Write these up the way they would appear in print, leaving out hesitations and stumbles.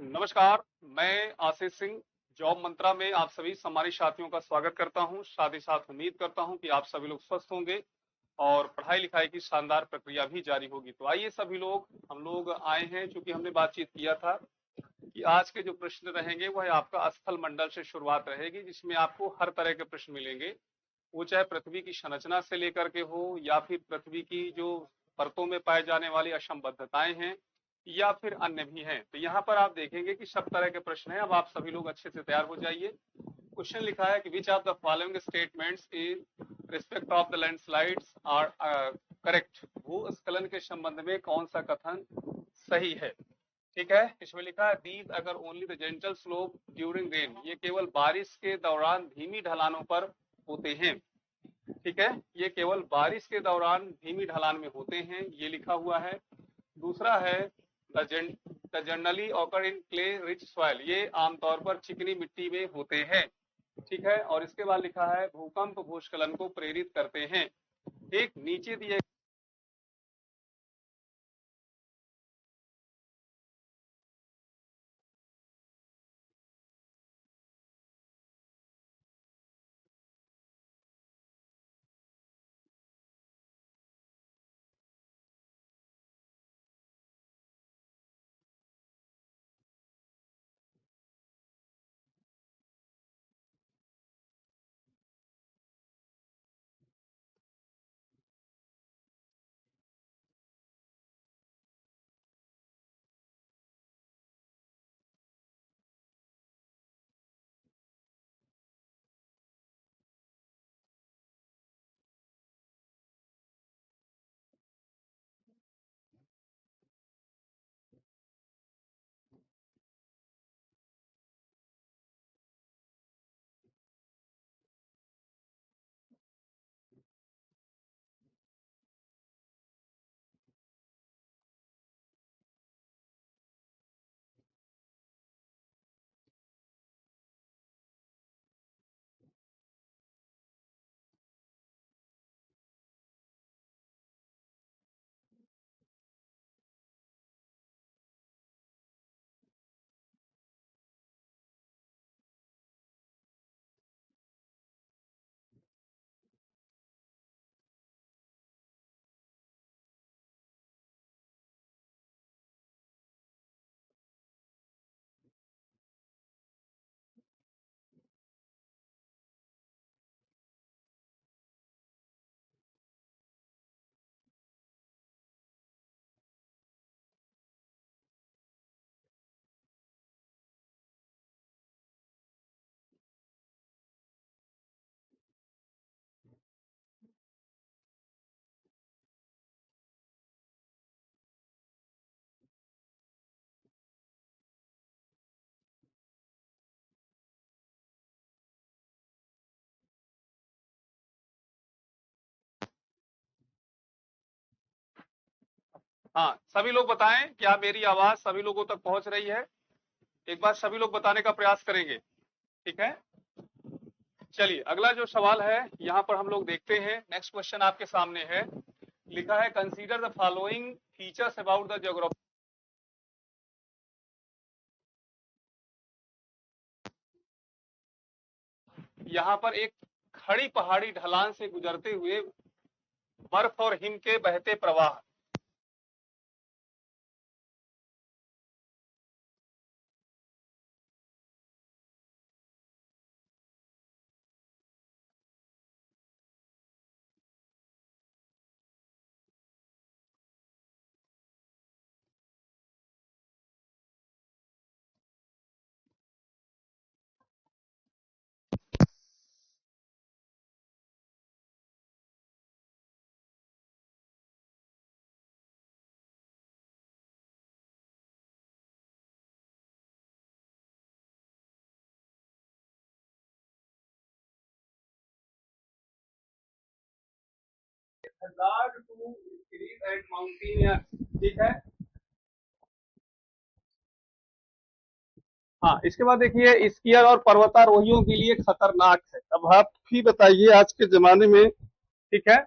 नमस्कार, मैं आशीष सिंह जॉब मंत्रा में आप सभी सम्मानित साथियों का स्वागत करता हूं। साथ ही साथ उम्मीद करता हूं कि आप सभी लोग स्वस्थ होंगे और पढ़ाई लिखाई की शानदार प्रक्रिया भी जारी होगी। तो आइए सभी लोग हम लोग आए हैं, चूंकि हमने बातचीत किया था कि आज के जो प्रश्न रहेंगे वह आपका स्थल मंडल से शुरुआत रहेगी, जिसमें आपको हर तरह के प्रश्न मिलेंगे। वो चाहे पृथ्वी की संरचना से लेकर के हो या फिर पृथ्वी की जो परतों में पाए जाने वाली असंबद्धताएं हैं या फिर अन्य भी हैं। तो यहाँ पर आप देखेंगे कि सब तरह के प्रश्न हैं। अब आप सभी लोग अच्छे से तैयार हो जाइए। क्वेश्चन लिखा है कि which of the following statements in respect of the landslides are correct. भूस्खलन के संबंध में कौन सा कथन सही है? ठीक है, इसमें लिखा है दीज अगर only the gentle slope during rain. ये केवल बारिश के दौरान धीमी ढलानों पर होते हैं। ठीक है, ये केवल बारिश के दौरान धीमी ढलान में होते हैं, ये लिखा हुआ है। दूसरा है the generally occur in clay rich soil. ये आमतौर पर चिकनी मिट्टी में होते हैं। ठीक है, और इसके बाद लिखा है भूकंप भूस्खलन को प्रेरित करते हैं। एक नीचे दिए हाँ, सभी लोग बताएं क्या मेरी आवाज सभी लोगों तक पहुंच रही है? एक बार सभी लोग बताने का प्रयास करेंगे। ठीक है, चलिए अगला जो सवाल है यहाँ पर हम लोग देखते हैं। नेक्स्ट क्वेश्चन आपके सामने है, लिखा है consider the following features about the geography. यहाँ पर एक खड़ी पहाड़ी ढलान से गुजरते हुए बर्फ और हिम के बहते प्रवाह। ठीक है, हाँ, इसके बाद देखिए स्कीयर और पर्वतारोहियों के लिए खतरनाक है। अब आप ही बताइए आज के जमाने में, ठीक है,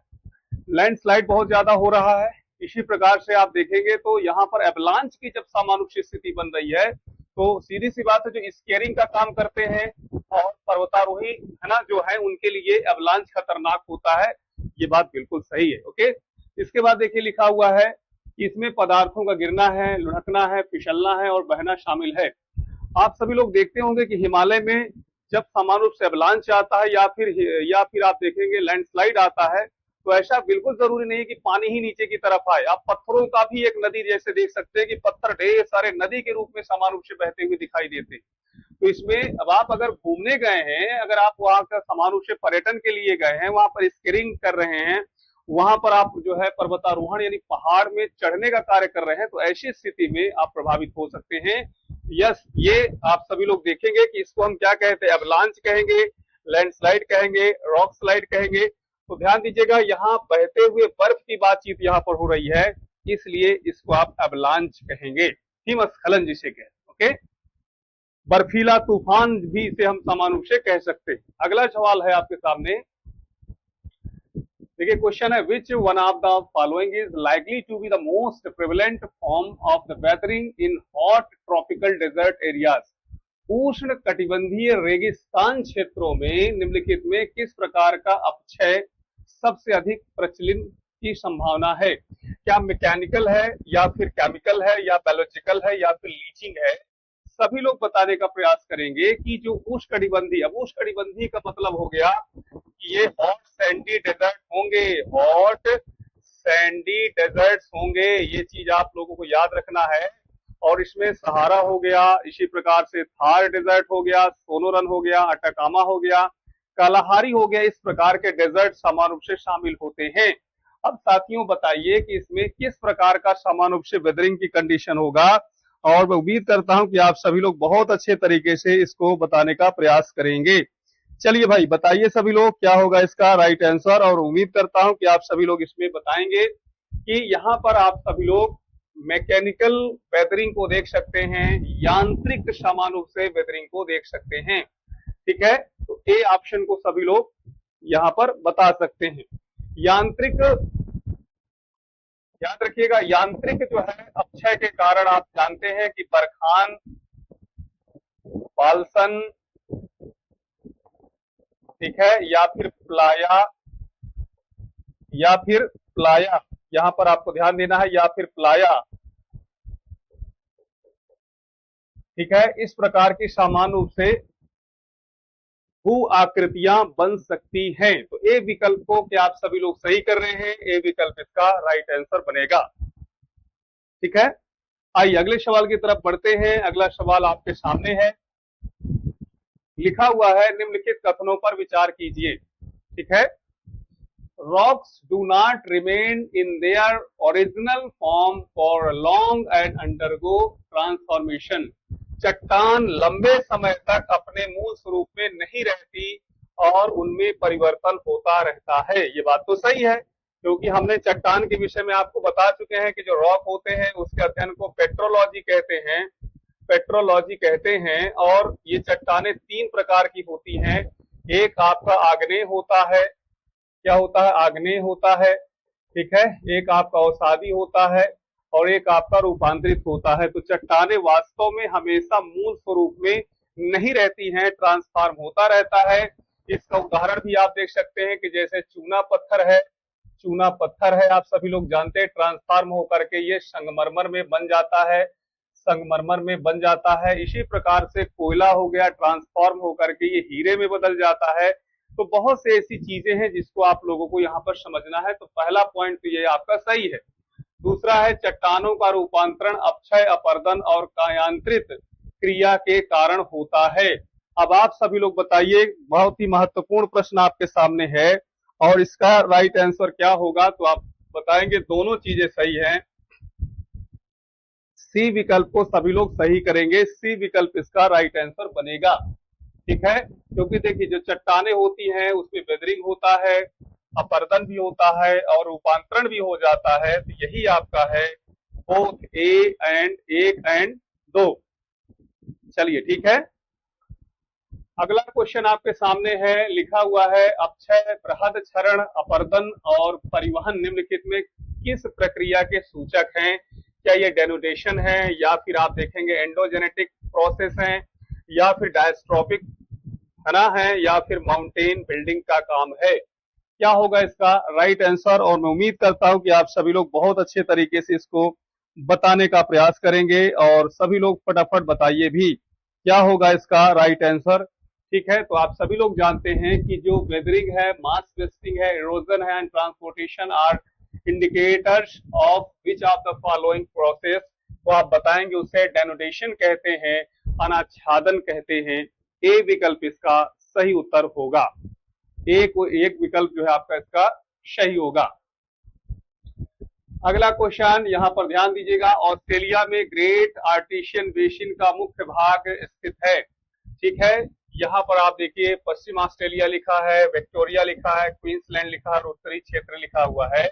लैंडस्लाइड बहुत ज्यादा हो रहा है। इसी प्रकार से आप देखेंगे तो यहाँ पर एवलांच की जब सामान्य स्थिति बन रही है तो सीधी सी बात है, जो स्केरिंग का काम करते हैं और पर्वतारोही है ना जो है, उनके लिए अवलांच खतरनाक होता है। ये बात बिल्कुल सही है। ओके, इसके बाद देखिए लिखा हुआ है कि इसमें पदार्थों का गिरना है, लुढ़कना है, फिसलना है और बहना शामिल है। आप सभी लोग देखते होंगे कि हिमालय में जब समान रूप से अवलांच आता है या फिर आप देखेंगे लैंडस्लाइड आता है, तो ऐसा बिल्कुल जरूरी नहीं है कि पानी ही नीचे की तरफ आए। आप पत्थरों का भी एक नदी जैसे देख सकते हैं कि पत्थर ढेर सारे नदी के रूप में समान रूप से बहते हुए दिखाई देते हैं। तो इसमें अब आप अगर घूमने गए हैं, अगर आप वहां का समान रूप से पर्यटन के लिए गए हैं, वहां पर स्कीइंग कर रहे हैं, वहां पर आप जो है पर्वतारोहण यानी पहाड़ में चढ़ने का कार्य कर रहे हैं, तो ऐसी स्थिति में आप प्रभावित हो सकते हैं। यस, ये आप सभी लोग देखेंगे कि इसको हम क्या कहते हैं, अवलांच कहेंगे, लैंडस्लाइड कहेंगे, रॉक स्लाइड कहेंगे। तो ध्यान दीजिएगा, यहाँ बहते हुए बर्फ की बातचीत यहाँ पर हो रही है, इसलिए इसको आप अवलांच कहेंगे, हिमस्खलन जिसे कहें। ओके, बर्फीला तूफान भी इसे हम समान रूप से कह सकते हैं। अगला सवाल है आपके सामने, देखिए क्वेश्चन है, which one of the following is likely to be the most prevalent form of the weathering in hot tropical desert areas. उष्ण कटिबंधीय रेगिस्तान क्षेत्रों में निम्नलिखित में किस प्रकार का अपक्षय सबसे अधिक प्रचलन की संभावना है? क्या मैकेनिकल है या फिर केमिकल है या बायोलॉजिकल है या फिर लीचिंग है? सभी लोग बताने का प्रयास करेंगे कि जो उष्णकटिबंधीय, अब उष्णकटिबंधीय का मतलब हो गया कि ये हॉट सैंडी डेजर्ट होंगे, हॉट सैंडी डेजर्ट्स होंगे, ये चीज आप लोगों को याद रखना है। और इसमें सहारा हो गया, इसी प्रकार से थार डेजर्ट हो गया, सोनोरन हो गया, अटाकामा हो गया, कालाहारी हो गया, इस प्रकार के डेजर्ट समान रूप से शामिल होते हैं। अब साथियों बताइए कि इसमें किस प्रकार का समान रूप से वेदरिंग की कंडीशन होगा, और मैं उम्मीद करता हूं कि आप सभी लोग बहुत अच्छे तरीके से इसको बताने का प्रयास करेंगे। चलिए भाई बताइए सभी लोग क्या होगा इसका राइट आंसर, और उम्मीद करता हूं कि आप सभी लोग इसमें बताएंगे कि यहाँ पर आप सभी लोग मैकेनिकल वेदरिंग को देख सकते हैं, यांत्रिक समान रूप से वेदरिंग को देख सकते हैं। ठीक है, तो ए ऑप्शन को सभी लोग यहाँ पर बता सकते हैं। यांत्रिक, याद रखिएगा, यांत्रिक जो है अपक्षय के कारण आप जानते हैं कि बरखान, बालसन, ठीक है, या फिर प्लाया, यहां पर आपको ध्यान देना है, या फिर प्लाया, ठीक है, इस प्रकार की समान रूप से भू आकृतियां बन सकती हैं। तो ए विकल्प को क्या आप सभी लोग सही कर रहे हैं? ए विकल्प इसका राइट आंसर बनेगा। ठीक है, आइए अगले सवाल की तरफ बढ़ते हैं। अगला सवाल आपके सामने है, लिखा हुआ है, निम्नलिखित कथनों पर विचार कीजिए। ठीक है, rocks do not remain in their original form for long and undergo transformation. चट्टान लंबे समय तक अपने मूल स्वरूप में नहीं रहती और उनमें परिवर्तन होता रहता है। ये बात तो सही है, क्योंकि हमने चट्टान के विषय में आपको बता चुके हैं कि जो रॉक होते हैं उसके अध्ययन को पेट्रोलॉजी कहते हैं, पेट्रोलॉजी कहते हैं। और ये चट्टानें तीन प्रकार की होती हैं। एक आपका आग्नेय होता है, क्या होता है? आग्नेय होता है, ठीक है, एक आपका अवसादी होता है और एक आपका रूपांतरित होता है। तो चट्टानें वास्तव में हमेशा मूल स्वरूप में नहीं रहती हैं, ट्रांसफॉर्म होता रहता है। इसका उदाहरण भी आप देख सकते हैं कि जैसे चूना पत्थर है, चूना पत्थर है, आप सभी लोग जानते हैं, ट्रांसफॉर्म होकर के ये संगमरमर में बन जाता है, संगमरमर में बन जाता है। इसी प्रकार से कोयला हो गया, ट्रांसफॉर्म होकर के ये हीरे में बदल जाता है। तो बहुत से ऐसी चीजें हैं जिसको आप लोगों को यहाँ पर समझना है। तो पहला पॉइंट तो ये आपका सही है। दूसरा है, चट्टानों का रूपांतरण अपक्षय, अपरदन और कायांत्रित क्रिया के कारण होता है। अब आप सभी लोग बताइए, बहुत ही महत्वपूर्ण प्रश्न आपके सामने है और इसका राइट आंसर क्या होगा? तो आप बताएंगे दोनों चीजें सही हैं। सी विकल्प को सभी लोग सही करेंगे, सी विकल्प इसका राइट आंसर बनेगा। ठीक है, क्योंकि देखिए जो चट्टानें होती हैं उसमें वेदरिंग होता है, अपरदन भी होता है और रूपांतरण भी हो जाता है। तो यही आपका है बोथ ए एंड 1 एंड 2। चलिए ठीक है, अगला क्वेश्चन आपके सामने है, लिखा हुआ है, अपक्षय, बृहद क्षरण, अपरदन और परिवहन निम्नलिखित में किस प्रक्रिया के सूचक हैं? क्या ये डेनुडेशन है, या फिर आप देखेंगे एंडोजेनेटिक प्रोसेस है, या फिर डायस्ट्रोफिक है ना है, या फिर माउंटेन बिल्डिंग का काम है? क्या होगा इसका राइट आंसर? और मैं उम्मीद करता हूं कि आप सभी लोग बहुत अच्छे तरीके से इसको बताने का प्रयास करेंगे, और सभी लोग फटाफट बताइए भी क्या होगा इसका राइट आंसर। ठीक है, तो आप सभी लोग जानते हैं कि जो वेदरिंग है, मास वेस्टिंग है, इरोजन है and transportation are indicators of which of the following process, तो आप बताएंगे उसे डेनुडेशन कहते हैं, अनाच्छादन कहते हैं। ए विकल्प इसका सही उत्तर होगा। एक विकल्प जो है आपका इसका सही होगा। अगला क्वेश्चन यहां पर ध्यान दीजिएगा, ऑस्ट्रेलिया में ग्रेट आर्टिशियन बेसिन का मुख्य भाग स्थित है। ठीक है, यहाँ पर आप देखिए पश्चिम ऑस्ट्रेलिया लिखा है, विक्टोरिया लिखा है, क्वींसलैंड लिखा है और उत्तरी क्षेत्र लिखा हुआ है।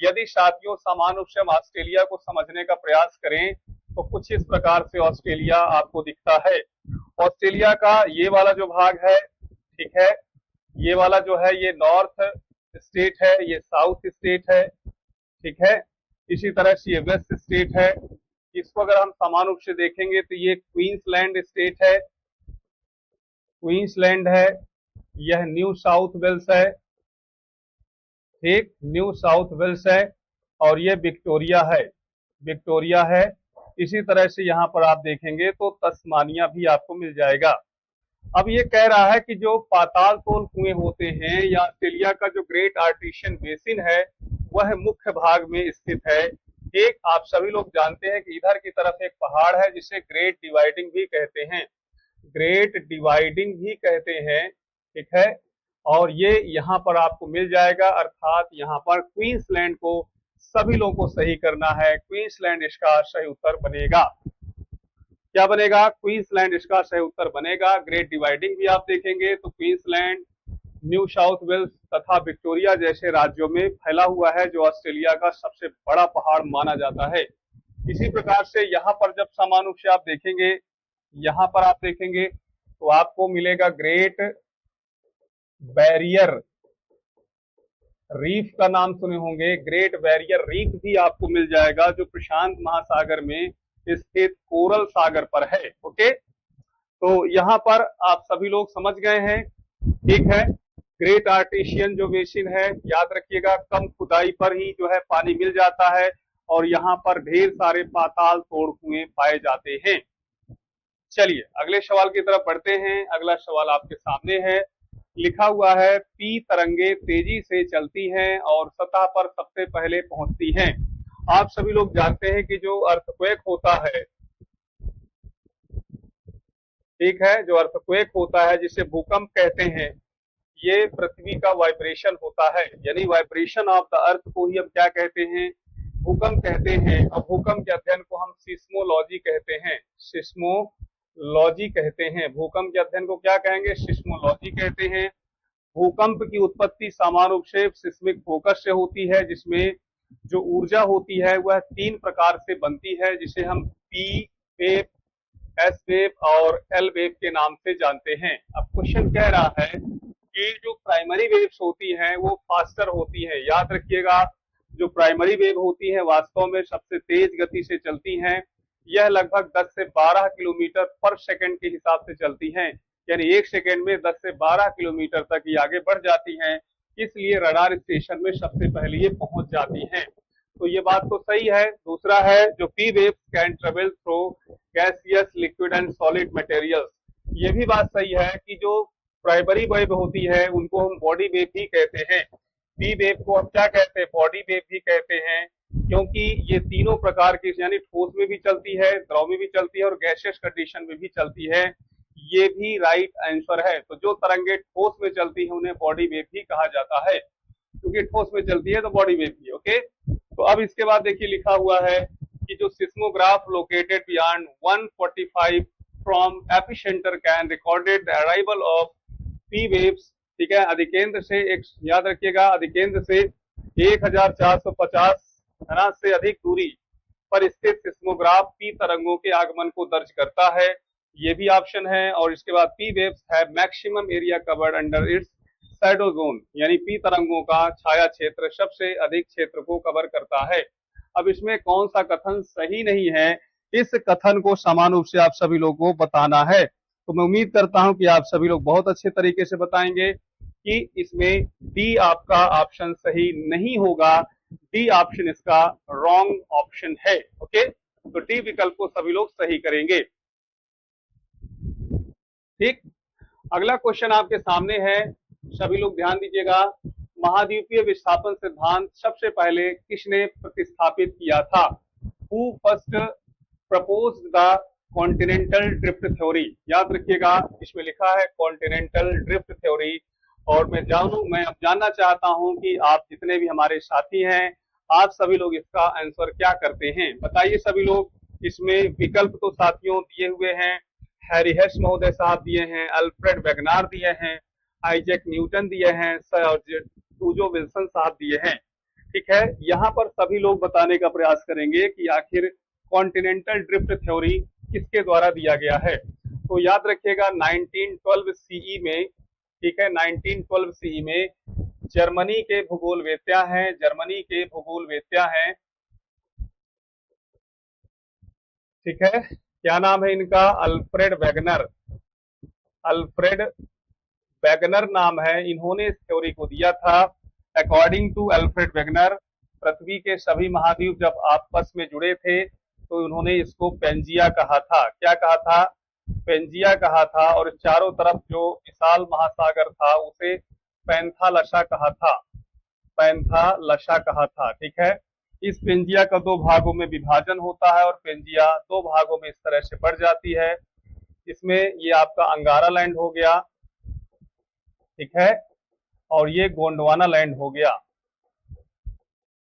यदि साथियों समान रूप से हम ऑस्ट्रेलिया को समझने का प्रयास करें तो कुछ इस प्रकार से ऑस्ट्रेलिया आपको दिखता है। ऑस्ट्रेलिया का ये वाला जो भाग है, ठीक है, ये वाला जो है ये नॉर्थ स्टेट है, ये साउथ स्टेट है, ठीक है, इसी तरह से ये वेस्ट स्टेट है। इसको अगर हम समान रूप से देखेंगे तो ये क्वींसलैंड स्टेट है, क्वींसलैंड है, यह न्यू साउथ वेल्स है, ठीक, न्यू साउथ वेल्स है, और ये विक्टोरिया है, विक्टोरिया है। इसी तरह से यहाँ पर आप देखेंगे तो तस्मानिया भी आपको मिल जाएगा। अब ये कह रहा है कि जो पाताल तोल कुएं होते हैं या ऑस्ट्रेलिया का जो ग्रेट आर्टिशियन बेसिन है वह मुख्य भाग में स्थित है। एक आप सभी लोग जानते हैं कि इधर की तरफ एक पहाड़ है जिसे ग्रेट डिवाइडिंग भी कहते हैं, ग्रेट डिवाइडिंग भी कहते हैं, ठीक है, और ये यहाँ पर आपको मिल जाएगा। अर्थात यहाँ पर क्वींसलैंड को सभी लोगों को सही करना है, क्वींसलैंड इसका सही उत्तर बनेगा। क्या बनेगा? क्वींसलैंड इसका सही उत्तर बनेगा। ग्रेट डिवाइडिंग भी आप देखेंगे तो क्वींसलैंड, न्यू साउथ वेल्स तथा विक्टोरिया जैसे राज्यों में फैला हुआ है, जो ऑस्ट्रेलिया का सबसे बड़ा पहाड़ माना जाता है। इसी प्रकार से यहाँ पर जब समान रूप से आप देखेंगे, यहाँ पर आप देखेंगे तो आपको मिलेगा ग्रेट बैरियर रीफ का नाम सुने होंगे, ग्रेट बैरियर रीफ भी आपको मिल जाएगा जो प्रशांत महासागर में स्थित कोरल सागर पर है। ओके, तो यहाँ पर आप सभी लोग समझ गए हैं, ठीक है। ग्रेट आर्टिशियन जो बेसिन है, याद रखिएगा कम खुदाई पर ही जो है पानी मिल जाता है, और यहाँ पर ढेर सारे पाताल तोड़ कुएं पाए जाते हैं। चलिए अगले सवाल की तरफ बढ़ते हैं। अगला सवाल आपके सामने है, लिखा हुआ है पी तरंगे तेजी से चलती हैं और सतह पर सबसे पहले पहुंचती हैं। आप सभी लोग जानते हैं कि जो अर्थक्वेक होता है, ठीक है, जो अर्थक्वेक होता है जिसे भूकंप कहते हैं, ये पृथ्वी का वाइब्रेशन होता है, यानी वाइब्रेशन ऑफ द अर्थ को ही हम क्या कहते हैं? भूकंप कहते हैं। और भूकंप के अध्ययन को हम सिस्मोलॉजी कहते हैं, सिस्मोलॉजी कहते हैं। भूकंप के अध्ययन को क्या कहेंगे? सिस्मोलॉजी कहते हैं। भूकंप की उत्पत्ति समान रूप से सिस्मिक फोकस से होती है, जिसमें जो ऊर्जा होती है वह 3 प्रकार से बनती है, जिसे हम पी वेव, एस वेव और एल वेव के नाम से जानते हैं। अब क्वेश्चन कह रहा है कि जो प्राइमरी वेव्स होती हैं वो फास्टर होती हैं। याद रखिएगा, जो प्राइमरी वेव होती है वास्तव में सबसे तेज गति से चलती हैं। यह लगभग 10 से 12 किलोमीटर पर सेकंड के हिसाब से चलती हैं, यानी 1 सेकंड में 10 से 12 किलोमीटर तक ये आगे बढ़ जाती हैं। इसलिए रडार स्टेशन में सबसे पहले ये पहुंच जाती हैं। तो ये बात तो सही है। दूसरा है जो P waves can travel through gaseous, liquid and solid materials. ये भी बात सही है कि जो प्राइमरी वेव होती है उनको हम बॉडी वेव भी कहते हैं। पी वेव को हम क्या कहते हैं? बॉडी वेव भी कहते हैं, क्योंकि ये तीनों प्रकार की, यानी ठोस में भी चलती है, द्रव में भी चलती है और गैसियस कंडीशन में भी चलती है। ये भी राइट आंसर है। तो जो तरंगे ठोस में चलती है उन्हें बॉडी वेव भी कहा जाता है, क्योंकि ठोस में चलती है तो बॉडी वेव भी। ओके, तो अब इसके बाद देखिए लिखा हुआ है कि जो seismograph located beyond 145 from epicentre can recorded the arrival of P waves, ठीक है, अधिकेंद्र से एक, याद रखिएगा अधिकेंद्र से 1450 है ना से अधिक दूरी पर स्थित सिस्मोग्राफ पी तरंगों के आगमन को दर्ज करता है। ये भी ऑप्शन है। और इसके बाद P waves have maximum area covered under its shadow zone, यानी पी तरंगों का छाया क्षेत्र सबसे अधिक क्षेत्र को कवर करता है। अब इसमें कौन सा कथन सही नहीं है, इस कथन को समान रूप से आप सभी लोगों को बताना है। तो मैं उम्मीद करता हूं कि आप सभी लोग बहुत अच्छे तरीके से बताएंगे कि इसमें डी आपका ऑप्शन सही नहीं होगा, डी ऑप्शन इसका रॉन्ग ऑप्शन है। ओके, तो डी विकल्प को सभी लोग सही करेंगे। ठीक, अगला क्वेश्चन आपके सामने है, सभी लोग ध्यान दीजिएगा। महाद्वीपीय विस्थापन सिद्धांत सबसे पहले किसने प्रतिस्थापित किया था? Who first proposed the continental drift theory? याद रखिएगा, इसमें लिखा है कॉन्टिनेंटल ड्रिफ्ट थ्योरी। और मैं अब जानना चाहता हूं कि आप जितने भी हमारे साथी हैं, आप सभी लोग इसका आंसर क्या करते हैं, बताइए सभी लोग। इसमें विकल्प तो साथियों दिए हुए हैं, हैरी हेस महोदय साहब दिए हैं, अल्फ्रेड वेगनार दिए हैं, आइजैक न्यूटन दिए हैं, सर टूजो विल्सन साहब दिए हैं। ठीक है, यहाँ पर सभी लोग बताने का प्रयास करेंगे कि आखिर कॉन्टिनेंटल ड्रिफ्ट थ्योरी किसके द्वारा दिया गया है। तो याद रखिएगा 1912 सीई में, ठीक है, 1912 सीई में जर्मनी के भूगोलवेत्ता हैं, जर्मनी के भूगोलवेत्ता हैं, ठीक है, क्या नाम है इनका? अल्फ्रेड वेगनर, अल्फ्रेड वेगनर नाम है। इन्होंने इस थ्योरी को दिया था। अकॉर्डिंग टू अल्फ्रेड वेगनर, पृथ्वी के सभी महाद्वीप जब आपस में जुड़े थे तो उन्होंने इसको पेंजिया कहा था। क्या कहा था? पेंजिया कहा था। और चारों तरफ जो विशाल महासागर था उसे पैंथालसा कहा था, पैंथालसा कहा था। ठीक है, इस पेंजिया का दो भागों में विभाजन होता है और पेंजिया दो भागों में इस तरह से बढ़ जाती है। इसमें ये आपका अंगारा लैंड हो गया, ठीक है, और ये गोंडवाना लैंड हो गया,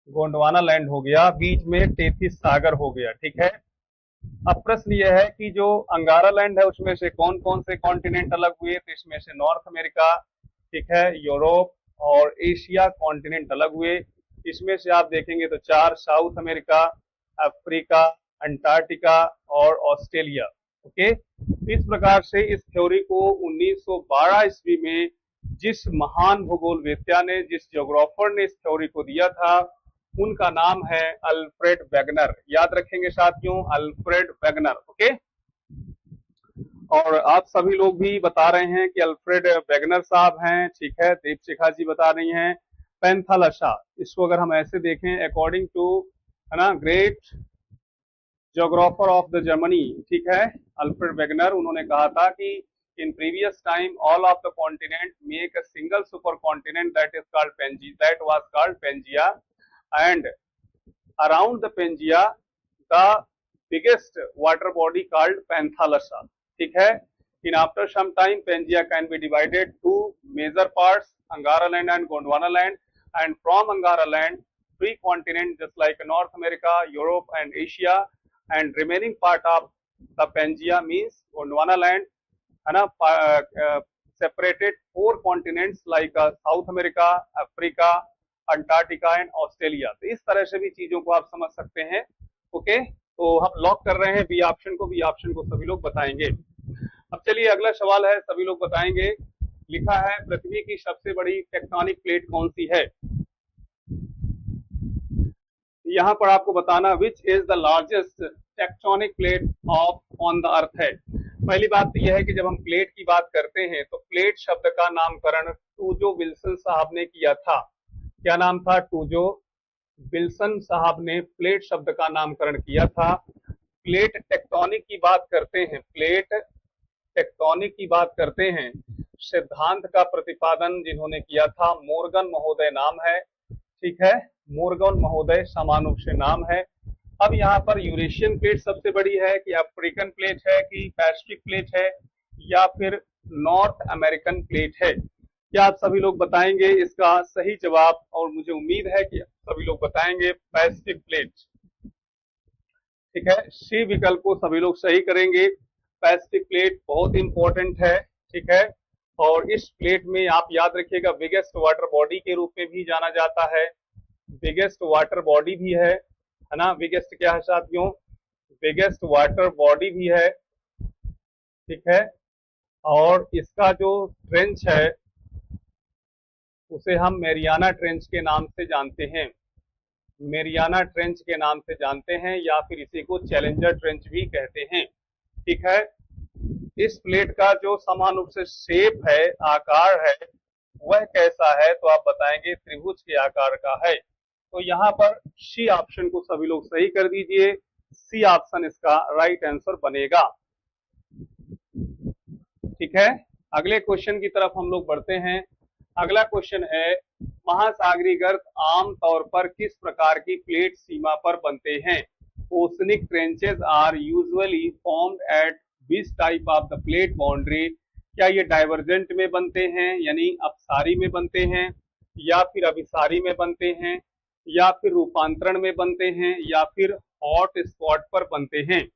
गोंडवाना लैंड हो गया, बीच में टेथिस सागर हो गया। ठीक है, अब प्रश्न यह है कि जो अंगारा लैंड है उसमें से कौन कौन से कॉन्टिनेंट अलग हुए? तो इसमें से नॉर्थ अमेरिका, ठीक है, यूरोप और एशिया कॉन्टिनेंट अलग हुए। इसमें से आप देखेंगे तो चार, साउथ अमेरिका, अफ्रीका, अंटार्कटिका और ऑस्ट्रेलिया। ओके, इस प्रकार से इस थ्योरी को 1912 ईस्वी में जिस महान भूगोलवेत्ता ने, जिस ज्योग्राफर ने इस थ्योरी को दिया था, उनका नाम है अल्फ्रेड वेगनर। याद रखेंगे साथियों, अल्फ्रेड वेगनर। ओके, और आप सभी लोग भी बता रहे हैं कि अल्फ्रेड वेगनर साहब हैं, ठीक है, दीपशिखा जी बता रही हैं पैंथालसा। इसको अगर हम ऐसे देखें, अकॉर्डिंग टू, है ना, great geographer of the Germany, ठीक है, अल्फ्रेड वेगनर, उन्होंने कहा था कि in previous time all of the continent make a single super continent that is called Pangaea, that was called Pangaea, and around the Pangaea the biggest water body called Panthalassa. ठीक है, in after some time Pangaea can be divided to major parts, Angara land and Gondwana land, and from Angara land three continents just like North America, Europe and Asia, and remaining part of the Pangaea means Gondwana land, है ना, separated four continents like South America, Africa, Antarctica and Australia. तो इस तरह से भी चीजों को आप समझ सकते हैं। ओके, तो हम लॉक कर रहे हैं बी ऑप्शन को, बी ऑप्शन को सभी लोग बताएंगे। अब चलिए अगला सवाल है, सभी लोग बताएंगे। लिखा है पृथ्वी की सबसे बड़ी टेक्टोनिक प्लेट कौन सी है? यहाँ पर आपको बताना which is the largest tectonic plate of on the earth है। पहली बात तो यह है कि जब हम प्लेट की बात करते हैं तो प्लेट शब्द का नामकरण टूजो विल्सन साहब ने किया था। क्या नाम था? टूजो विल्सन साहब ने प्लेट शब्द का नामकरण किया था। प्लेट टेक्टोनिक की बात करते हैं, प्लेट टेक्टोनिक की बात करते हैं, सिद्धांत का प्रतिपादन जिन्होंने किया था मोर्गन महोदय नाम है। ठीक है, मोर्गन महोदय समान रूप से नाम है। अब यहाँ पर यूरेशियन प्लेट सबसे बड़ी है कि अफ्रीकन प्लेट है कि पैसिफिक प्लेट है या फिर नॉर्थ अमेरिकन प्लेट है? क्या आप सभी लोग बताएंगे इसका सही जवाब? और मुझे उम्मीद है कि सभी लोग बताएंगे पैसिफिक प्लेट। ठीक है, सी विकल्प को सभी लोग सही करेंगे। पैसिफिक प्लेट बहुत इंपॉर्टेंट है, ठीक है, और इस प्लेट में आप याद रखिएगा बिगेस्ट वाटर बॉडी के रूप में भी जाना जाता है, बिगेस्ट वाटर बॉडी भी है ना, बिगेस्ट क्या है साथियों? बिगेस्ट वाटर बॉडी भी है, ठीक है, और इसका जो ट्रेंच है उसे हम मैरियाना ट्रेंच के नाम से जानते हैं, मेरियाना ट्रेंच के नाम से जानते हैं, या फिर इसी को चैलेंजर ट्रेंच भी कहते हैं। ठीक है, इस प्लेट का जो समान रूप से शेप है, आकार है, वह कैसा है, तो आप बताएंगे त्रिभुज के आकार का है। तो यहाँ पर सी ऑप्शन को सभी लोग सही कर दीजिए, सी ऑप्शन इसका राइट आंसर बनेगा। ठीक है, अगले क्वेश्चन की तरफ हम लोग बढ़ते हैं। अगला क्वेश्चन है, महासागरीय गर्त आमतौर पर किस प्रकार की प्लेट सीमा पर बनते हैं? Oceanic trenches are usually formed at which type of the plate boundary? क्या ये डाइवर्जेंट में बनते हैं, यानी अपसारी में बनते हैं, या फिर अभिसारी में बनते हैं, या फिर रूपांतरण में बनते हैं, या फिर हॉट स्पॉट पर बनते हैं?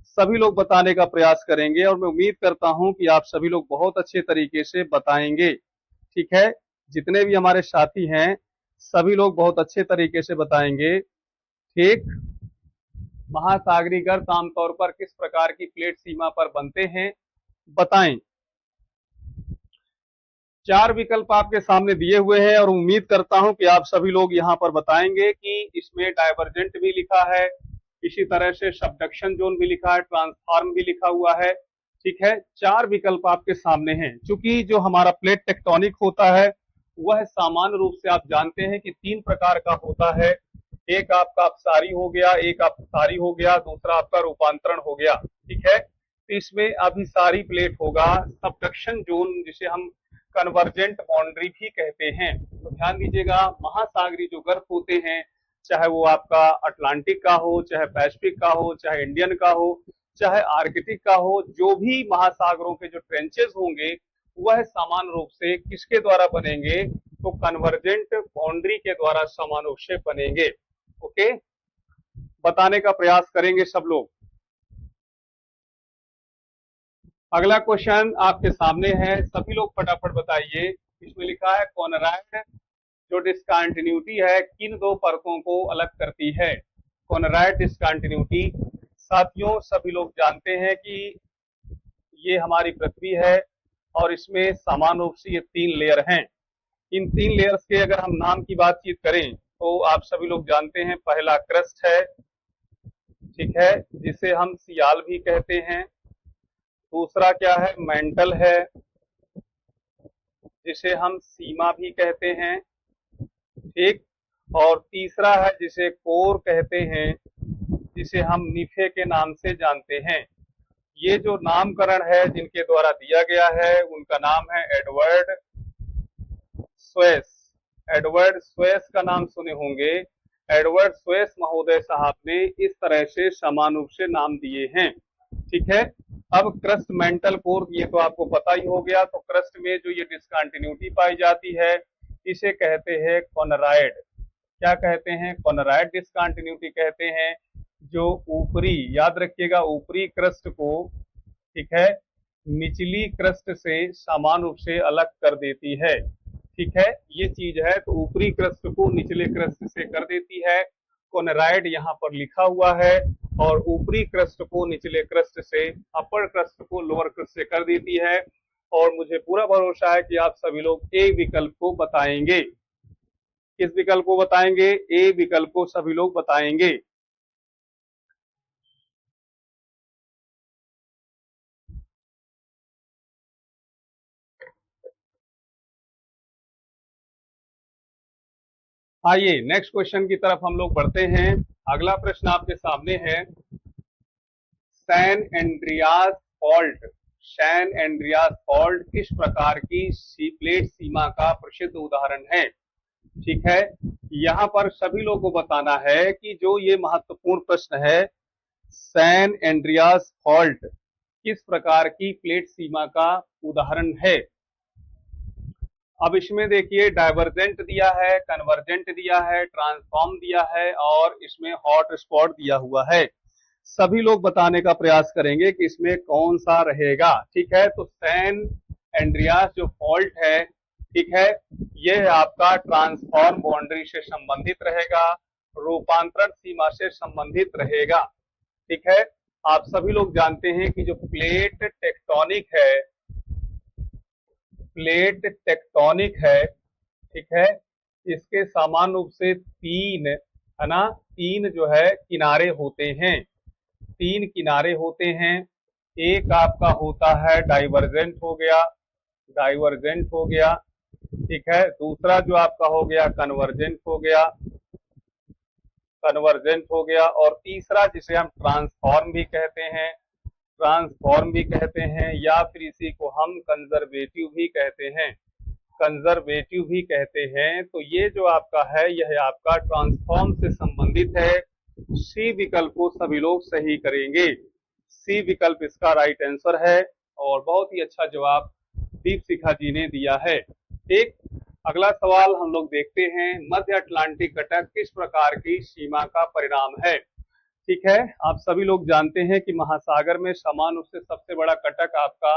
सभी लोग बताने का प्रयास करेंगे और मैं उम्मीद करता हूं कि आप सभी लोग बहुत अच्छे तरीके से बताएंगे। ठीक है, जितने भी हमारे साथी हैं सभी लोग बहुत अच्छे तरीके से बताएंगे। ठीक, महासागरीय गर्त आमतौर पर किस प्रकार की प्लेट सीमा पर बनते हैं, बताएं। 4 विकल्प आपके सामने दिए हुए हैं और उम्मीद करता हूं कि आप सभी लोग यहां पर बताएंगे कि इसमें डाइवर्जेंट भी लिखा है, इसी तरह से सबडक्शन जोन भी लिखा है, ट्रांसफॉर्म भी लिखा हुआ है। ठीक है, 4 विकल्प आपके सामने हैं। चूंकि जो हमारा प्लेट टेक्टोनिक होता है वह सामान्य रूप से आप जानते हैं कि 3 प्रकार का होता है। एक आपका अपसारी हो गया, एक अपसारी हो गया, दूसरा आपका रूपांतरण हो गया। ठीक है, तो इसमें अभिसारी प्लेट होगा, सबडक्शन जोन जिसे हम कन्वर्जेंट बाउंड्री भी कहते हैं। तो ध्यान दीजिएगा, महासागरीय जो गर्त होते हैं, चाहे वो आपका अटलांटिक का हो, चाहे पैसिफिक का हो, चाहे इंडियन का हो, चाहे आर्कटिक का हो, जो भी महासागरों के जो ट्रेंचेस होंगे वह समान रूप से किसके द्वारा बनेंगे, तो कन्वर्जेंट बाउंड्री के द्वारा समान रूप से बनेंगे। ओके, बताने का प्रयास करेंगे सब लोग। अगला क्वेश्चन आपके सामने है, सभी लोग फटाफट बताइए। इसमें लिखा है कॉनराड जो डिस्कंटिन्यूटी है किन 2 परतों को अलग करती है? कॉनराड डिस्कंटिन्यूटी साथियों सभी लोग जानते हैं कि ये हमारी पृथ्वी है और इसमें समान रूप से ये 3 लेयर हैं। इन 3 लेयर्स के अगर हम नाम की बातचीत करें तो आप सभी लोग जानते हैं, पहला क्रस्ट है, ठीक है, जिसे हम सियाल भी कहते हैं। दूसरा क्या है, मेंटल है, जिसे हम सीमा भी कहते हैं। ठीक, और तीसरा है जिसे कोर कहते हैं, जिसे हम निफे के नाम से जानते हैं। ये जो नामकरण है जिनके द्वारा दिया गया है उनका नाम है एडवर्ड स्वेस। एडवर्ड स्वेस का नाम सुने होंगे। एडवर्ड स्वेस महोदय साहब ने इस तरह से समान रूप से नाम दिए हैं। ठीक है, अब क्रस्ट मेंटल कोर ये तो आपको पता ही हो गया। तो क्रस्ट में जो ये डिस्कंटिन्यूटी पाई जाती है इसे कहते हैं कॉनराइड। क्या कहते हैं? कॉनराइड डिस्कंटिन्यूटी कहते हैं, जो ऊपरी, याद रखिएगा, ऊपरी क्रस्ट को, ठीक है, निचली क्रस्ट से समान रूप से अलग कर देती है। ठीक है, ये चीज है, तो ऊपरी क्रस्ट को निचले क्रस्ट से कर देती है। कॉनराइड यहाँ पर लिखा हुआ है, और ऊपरी क्रस्ट को निचले क्रस्ट से, अपर क्रस्ट को लोअर क्रस्ट से कर देती है। और मुझे पूरा भरोसा है कि आप सभी लोग ए विकल्प को बताएंगे। किस विकल्प को बताएंगे? ए विकल्प को सभी लोग बताएंगे। आइए नेक्स्ट क्वेश्चन की तरफ हम लोग बढ़ते हैं। अगला प्रश्न आपके सामने है, San Andreas fault. San Andreas fault किस प्रकार की प्लेट सीमा का प्रसिद्ध उदाहरण है? ठीक है, यहाँ पर सभी लोगों को बताना है कि जो ये महत्वपूर्ण प्रश्न है, सैन एंड्रियास फॉल्ट किस प्रकार की प्लेट सीमा का उदाहरण है। अब इसमें देखिए, डाइवर्जेंट दिया है, कन्वर्जेंट दिया है, ट्रांसफॉर्म दिया है, और इसमें हॉट स्पॉट दिया हुआ है। सभी लोग बताने का प्रयास करेंगे कि इसमें कौन सा रहेगा। ठीक है, तो सैन एंड्रियास जो फॉल्ट है, ठीक है, यह आपका ट्रांसफॉर्म बाउंड्री से संबंधित रहेगा, रूपांतरण सीमा से संबंधित रहेगा। ठीक है, आप सभी लोग जानते हैं कि जो प्लेट टेक्टोनिक है, प्लेट टेक्टोनिक है, ठीक है, इसके समान रूप से 3 है ना, तीन जो है किनारे होते हैं, तीन किनारे होते हैं। एक आपका होता है डाइवर्जेंट हो गया, डाइवर्जेंट हो गया, ठीक है। दूसरा जो आपका हो गया कन्वर्जेंट हो गया, कन्वर्जेंट हो गया। और तीसरा जिसे हम ट्रांसफॉर्म भी कहते हैं, ट्रांसफॉर्म भी कहते हैं, या फिर इसी को हम कंजर्वेटिव भी कहते हैं, कंजर्वेटिव भी कहते हैं। तो ये जो आपका है यह आपका ट्रांसफॉर्म से संबंधित है। सी विकल्प को सभी लोग सही करेंगे, सी विकल्प इसका राइट आंसर है। और बहुत ही अच्छा जवाब दीपशिखा जी ने दिया है। एक अगला सवाल हम लोग देखते हैं, मध्य अटलांटिक कटक किस प्रकार की सीमा का परिणाम है। ठीक है, आप सभी लोग जानते हैं कि महासागर में समान रूप से सबसे बड़ा कटक आपका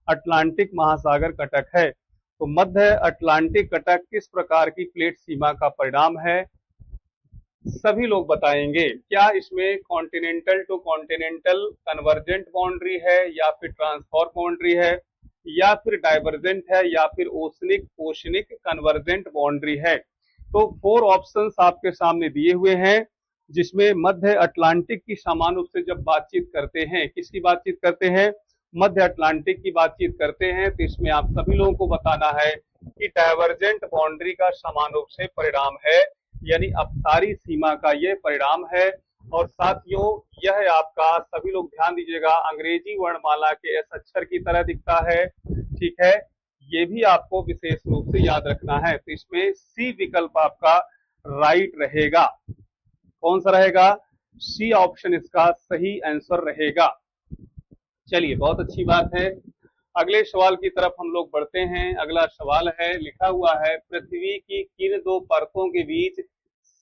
अटलांटिक महासागर कटक है। तो मध्य अटलांटिक कटक किस प्रकार की प्लेट सीमा का परिणाम है, सभी लोग बताएंगे। क्या इसमें continental to continental convergent boundary है, या फिर ट्रांसफॉर्म बाउंड्री है, या फिर डाइवर्जेंट है, या फिर ओशनिक ओशनिक कन्वर्जेंट बाउंड्री है। तो 4 ऑप्शंस आपके सामने दिए हुए हैं, जिसमें मध्य अटलांटिक की समान रूप से जब बातचीत करते हैं, किसकी बातचीत करते हैं, मध्य अटलांटिक की बातचीत करते हैं, तो इसमें आप सभी लोगों को बताना है कि डाइवर्जेंट बाउंड्री का समान रूप से परिणाम है, यानी अपसारी सीमा का ये परिणाम है। और साथियों यह आपका सभी लोग ध्यान दीजिएगा अंग्रेजी वर्णमाला के एस अक्षर की तरह दिखता है, ठीक है। ये भी आपको विशेष रूप से याद रखना है। तो इसमें सी विकल्प आपका राइट रहेगा। कौन सा रहेगा, सी ऑप्शन इसका सही आंसर रहेगा। चलिए बहुत अच्छी बात है, अगले सवाल की तरफ हम लोग बढ़ते हैं। अगला सवाल है, लिखा हुआ है पृथ्वी की किन दो परतों के बीच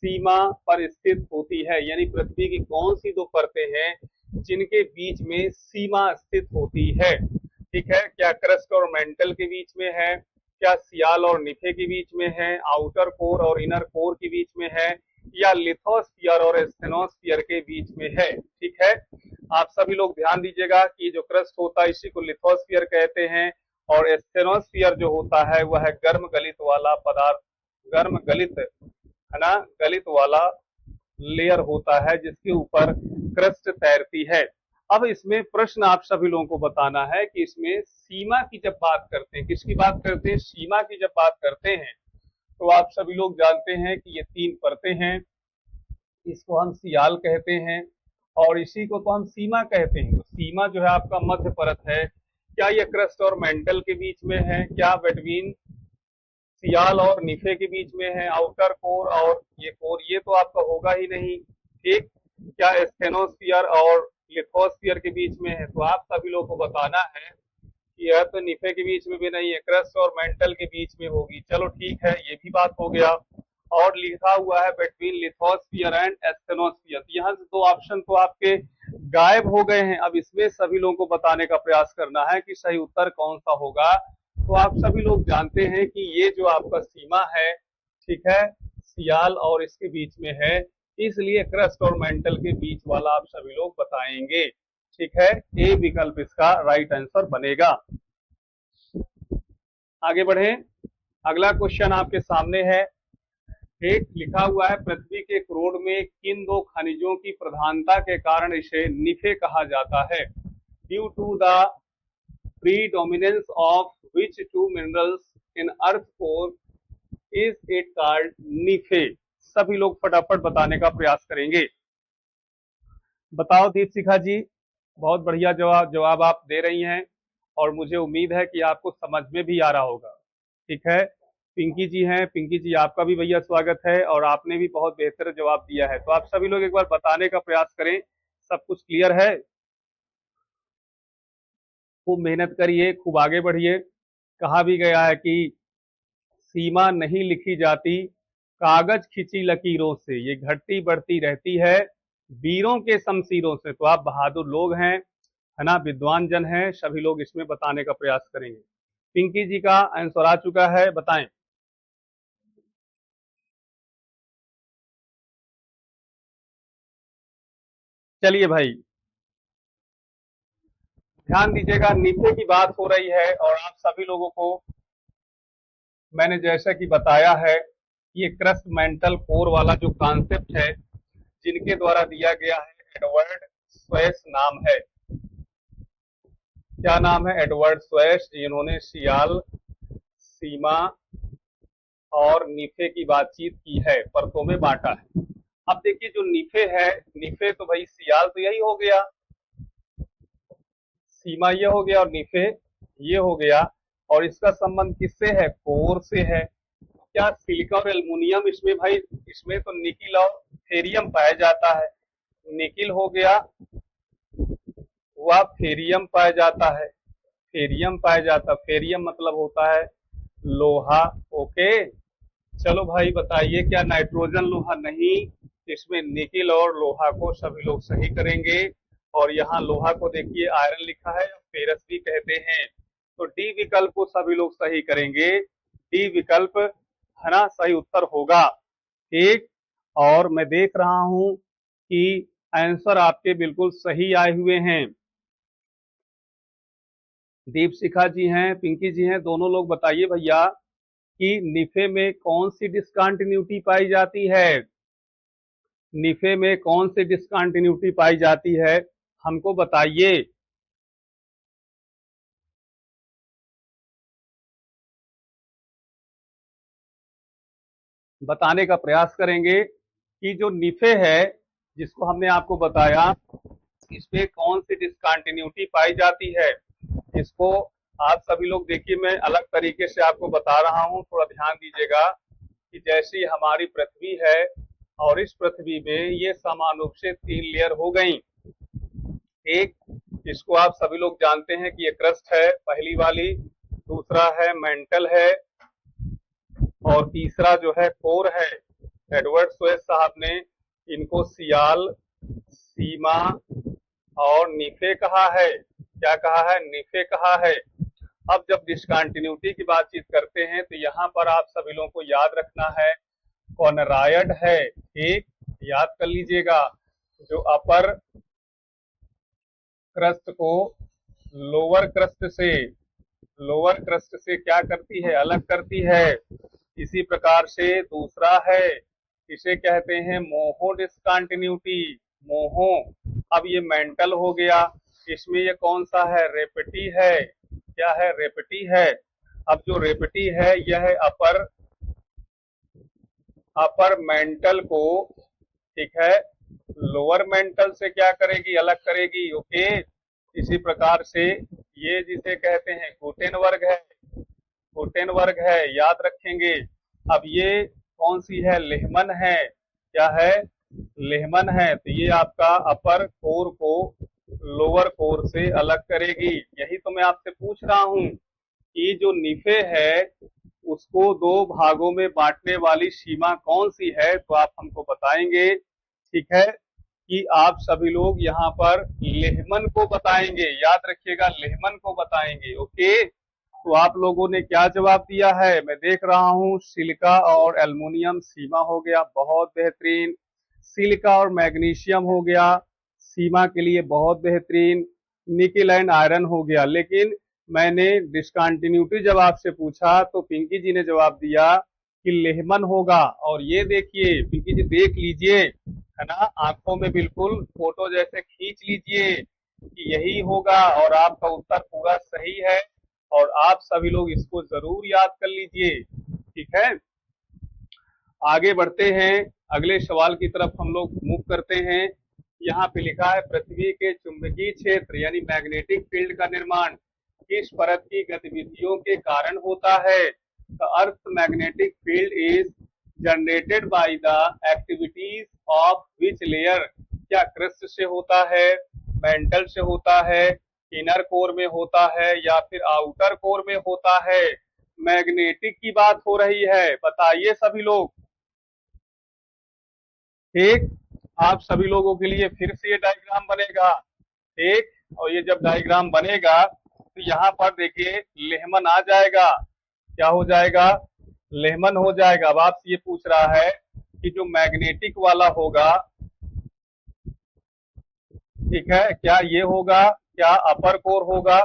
सीमा पर स्थित होती है, यानी पृथ्वी की कौन सी दो परतें हैं जिनके बीच में सीमा स्थित होती है। ठीक है, क्या क्रस्ट और मेंटल के बीच में है, क्या सियाल और निफे के बीच में है, आउटर कोर और इनर कोर के बीच में है, या लिथोस्फीयर और स्टेनोस्फीयर के बीच में है। ठीक है, आप सभी लोग ध्यान दीजिएगा कि जो क्रस्ट होता है इसी को लिथोस्फीयर कहते हैं, और स्टेनोस्फीयर जो होता है वह है गर्म गलित वाला पदार्थ, गर्म गलित है ना, गलित वाला लेयर होता है जिसके ऊपर क्रस्ट तैरती है। अब इसमें प्रश्न आप सभी लोगों को बताना है कि इसमें सीमा की जब बात करते हैं, किसकी बात करते हैं, सीमा की जब बात करते हैं, तो आप सभी लोग जानते हैं कि ये 3 परतें हैं, इसको हम सियाल कहते हैं और इसी को तो हम सीमा कहते हैं। तो सीमा जो है आपका मध्य परत है, क्या ये क्रस्ट और मेंटल के बीच में है, क्या बिटवीन सियाल और निफे के बीच में है, आउटर कोर और ये कोर, ये तो आपका होगा ही नहीं। ठीक, क्या स्टेनोस्फीयर और लिथोस्फीयर के बीच में है, तो आप सभी लोगों को बताना है कि यह तो निफे के बीच में भी नहीं है, क्रस्ट और मेंटल के बीच में होगी। चलो ठीक है, ये भी बात हो गया। और लिखा हुआ है बिटवीन लिथोस्फीयर एंड स्टेनोस्फीयर, यहाँ से 2 ऑप्शन तो आपके गायब हो गए हैं। अब इसमें सभी लोगों को बताने का प्रयास करना है कि सही उत्तर कौन सा होगा। तो आप सभी लोग जानते हैं कि ये जो आपका सीमा है, ठीक है, सियाल और इसके बीच में है, इसलिए क्रस्ट और मेंटल के बीच वाला आप सभी लोग बताएंगे। ठीक है, ए विकल्प इसका राइट आंसर बनेगा। आगे बढ़े, अगला क्वेश्चन आपके सामने है। एक लिखा हुआ है पृथ्वी के क्रोड में किन 2 खनिजों की प्रधानता के कारण इसे निफे कहा जाता है। Due to the predominance of which 2 minerals in earth core is it called nife. सभी लोग फटाफट बताने का प्रयास करेंगे। बताओ दीपशिखा जी, बहुत बढ़िया जवाब आप दे रही हैं और मुझे उम्मीद है कि आपको समझ में भी आ रहा होगा। ठीक है, पिंकी जी हैं, पिंकी जी आपका भी भैया स्वागत है और आपने भी बहुत बेहतर जवाब दिया है। तो आप सभी लोग एक बार बताने का प्रयास करें, सब कुछ क्लियर है, खूब मेहनत करिए, खूब आगे बढ़िए। कहा भी गया है कि सीमा नहीं लिखी जाती कागज खिंची लकीरों से, ये घटती बढ़ती रहती है वीरों के शमशीरों से। तो आप बहादुर लोग हैं, है ना, विद्वान जन हैं, सभी लोग इसमें बताने का प्रयास करेंगे। पिंकी जी का आंसर आ चुका है, बताएं। चलिए भाई ध्यान दीजिएगा, नीचे की बात हो रही है और आप सभी लोगों को मैंने जैसा कि बताया है, ये क्रस्ट मेंटल कोर वाला जो कॉन्सेप्ट है जिनके द्वारा दिया गया है एडवर्ड स्वेस नाम है। क्या नाम है? Edward Suez. इन्होंने सियाल, सीमा और नीफे की बातचीत की है, परतों में बांटा है। अब देखिए जो नीफे है, नीफे तो भाई सियाल तो यही हो गया, सीमा ये हो गया और नीफे ये हो गया। और इसका संबंध किससे है? कोर से है। क्या सिलिका और एल्युमिनियम इसमें भाई, इसमें तो निकिल और फेरियम पाया जाता है। निकिल हो गया, वह फेरियम पाया जाता है, फेरियम पाया जाता। फेरियम मतलब होता है लोहा। ओके, चलो भाई बताइए, क्या नाइट्रोजन लोहा? नहीं, इसमें निकिल और लोहा को सभी लोग सही करेंगे। और यहाँ लोहा को देखिए आयरन लिखा है, फेरस भी कहते हैं। तो डी विकल्प को सभी लोग सही करेंगे। डी विकल्प है ना, सही उत्तर होगा। ठीक, और मैं देख रहा हूं कि आंसर आपके बिल्कुल सही आए हुए हैं। दीपशिखा जी हैं, पिंकी जी हैं, दोनों लोग बताइए भैया कि निफे में कौन सी डिसकंटिन्यूटी पाई जाती है? निफे में कौन सी डिसकंटिन्यूटी पाई जाती है, हमको बताइए। बताने का प्रयास करेंगे कि जो निफे है, जिसको हमने आपको बताया, इसमें कौन सी डिसकंटिन्यूटी पाई जाती है। इसको आप सभी लोग देखिए, मैं अलग तरीके से आपको बता रहा हूं, थोड़ा ध्यान दीजिएगा। कि जैसी हमारी पृथ्वी है और इस पृथ्वी में ये समान रूप से 3 लेयर हो गई। एक, इसको आप सभी लोग जानते हैं कि ये क्रस्ट है पहली वाली, दूसरा है मेंटल है, और तीसरा जो है कोर है। एडवर्ड स्वेस साहब ने इनको सियाल, सीमा और नीफे कहा है। क्या कहा है? नीफे कहा है। अब जब डिसकंटिन्यूटी की बातचीत करते हैं तो यहाँ पर आप सभी लोगों को याद रखना है, कॉनरायड है। ठीक, याद कर लीजिएगा, जो अपर क्रस्ट को लोअर क्रस्ट से क्या करती है? अलग करती है। इसी प्रकार से दूसरा है, इसे कहते हैं मोहो डिसकंटिन्यूटी, मोहो। अब ये मेंटल हो गया, इसमें ये कौन सा है? रेपेटी है। क्या है? रेपेटी है। अब जो रेपेटी है यह है अपर मेंटल को, ठीक है, लोअर मेंटल से क्या करेगी? अलग करेगी। ओके, इसी प्रकार से ये जिसे कहते हैं गुटेन वर्ग है, गुटेन वर्ग है, याद रखेंगे। अब ये कौन सी है? लेहमन है। क्या है? लेहमन है। तो ये आपका अपर कोर को लोअर कोर से अलग करेगी। यही तो मैं आपसे पूछ रहा हूं कि जो निफे है उसको 2 भागों में बांटने वाली सीमा कौन सी है, तो आप हमको बताएंगे। ठीक है, कि आप सभी लोग यहाँ पर लेहमन को बताएंगे, याद रखिएगा, लेहमन को बताएंगे। ओके, तो आप लोगों ने क्या जवाब दिया है? मैं देख रहा हूँ सिलिका और एल्युमिनियम सीमा हो गया, बहुत बेहतरीन। सिलिका और मैग्नीशियम हो गया सीमा के लिए, बहुत बेहतरीन। निकिल एंड आयरन हो गया। लेकिन मैंने डिसकंटिन्यूटी जब आपसे पूछा तो पिंकी जी ने जवाब दिया कि लेहमन होगा। और ये देखिए पिंकी जी, देख लीजिए, है ना, आंखों में बिल्कुल फोटो जैसे खींच लीजिए कि यही होगा, और आपका उत्तर पूरा सही है। और आप सभी लोग इसको जरूर याद कर लीजिए। ठीक है, आगे बढ़ते हैं, अगले सवाल की तरफ हम लोग मूव करते हैं। यहाँ पे लिखा है, पृथ्वी के चुंबकीय क्षेत्र यानी मैग्नेटिक फील्ड का निर्माण किस परत की गतिविधियों के कारण होता है? The earth magnetic field is generated by the activities of which layer? क्या क्रस्ट से होता है, मेंटल से होता है, इनर कोर में होता है, या फिर आउटर कोर में होता है? मैग्नेटिक की बात हो रही है, बताइए सभी लोग। ठीक, आप सभी लोगों के लिए फिर से ये डायग्राम बनेगा। ठीक, और ये जब डायग्राम बनेगा तो यहाँ पर देखिए लेहमन आ जाएगा। क्या हो जाएगा? लेहमन हो जाएगा। अब आपसे ये पूछ रहा है कि जो मैग्नेटिक वाला होगा, ठीक है, क्या ये होगा, क्या अपर कोर होगा,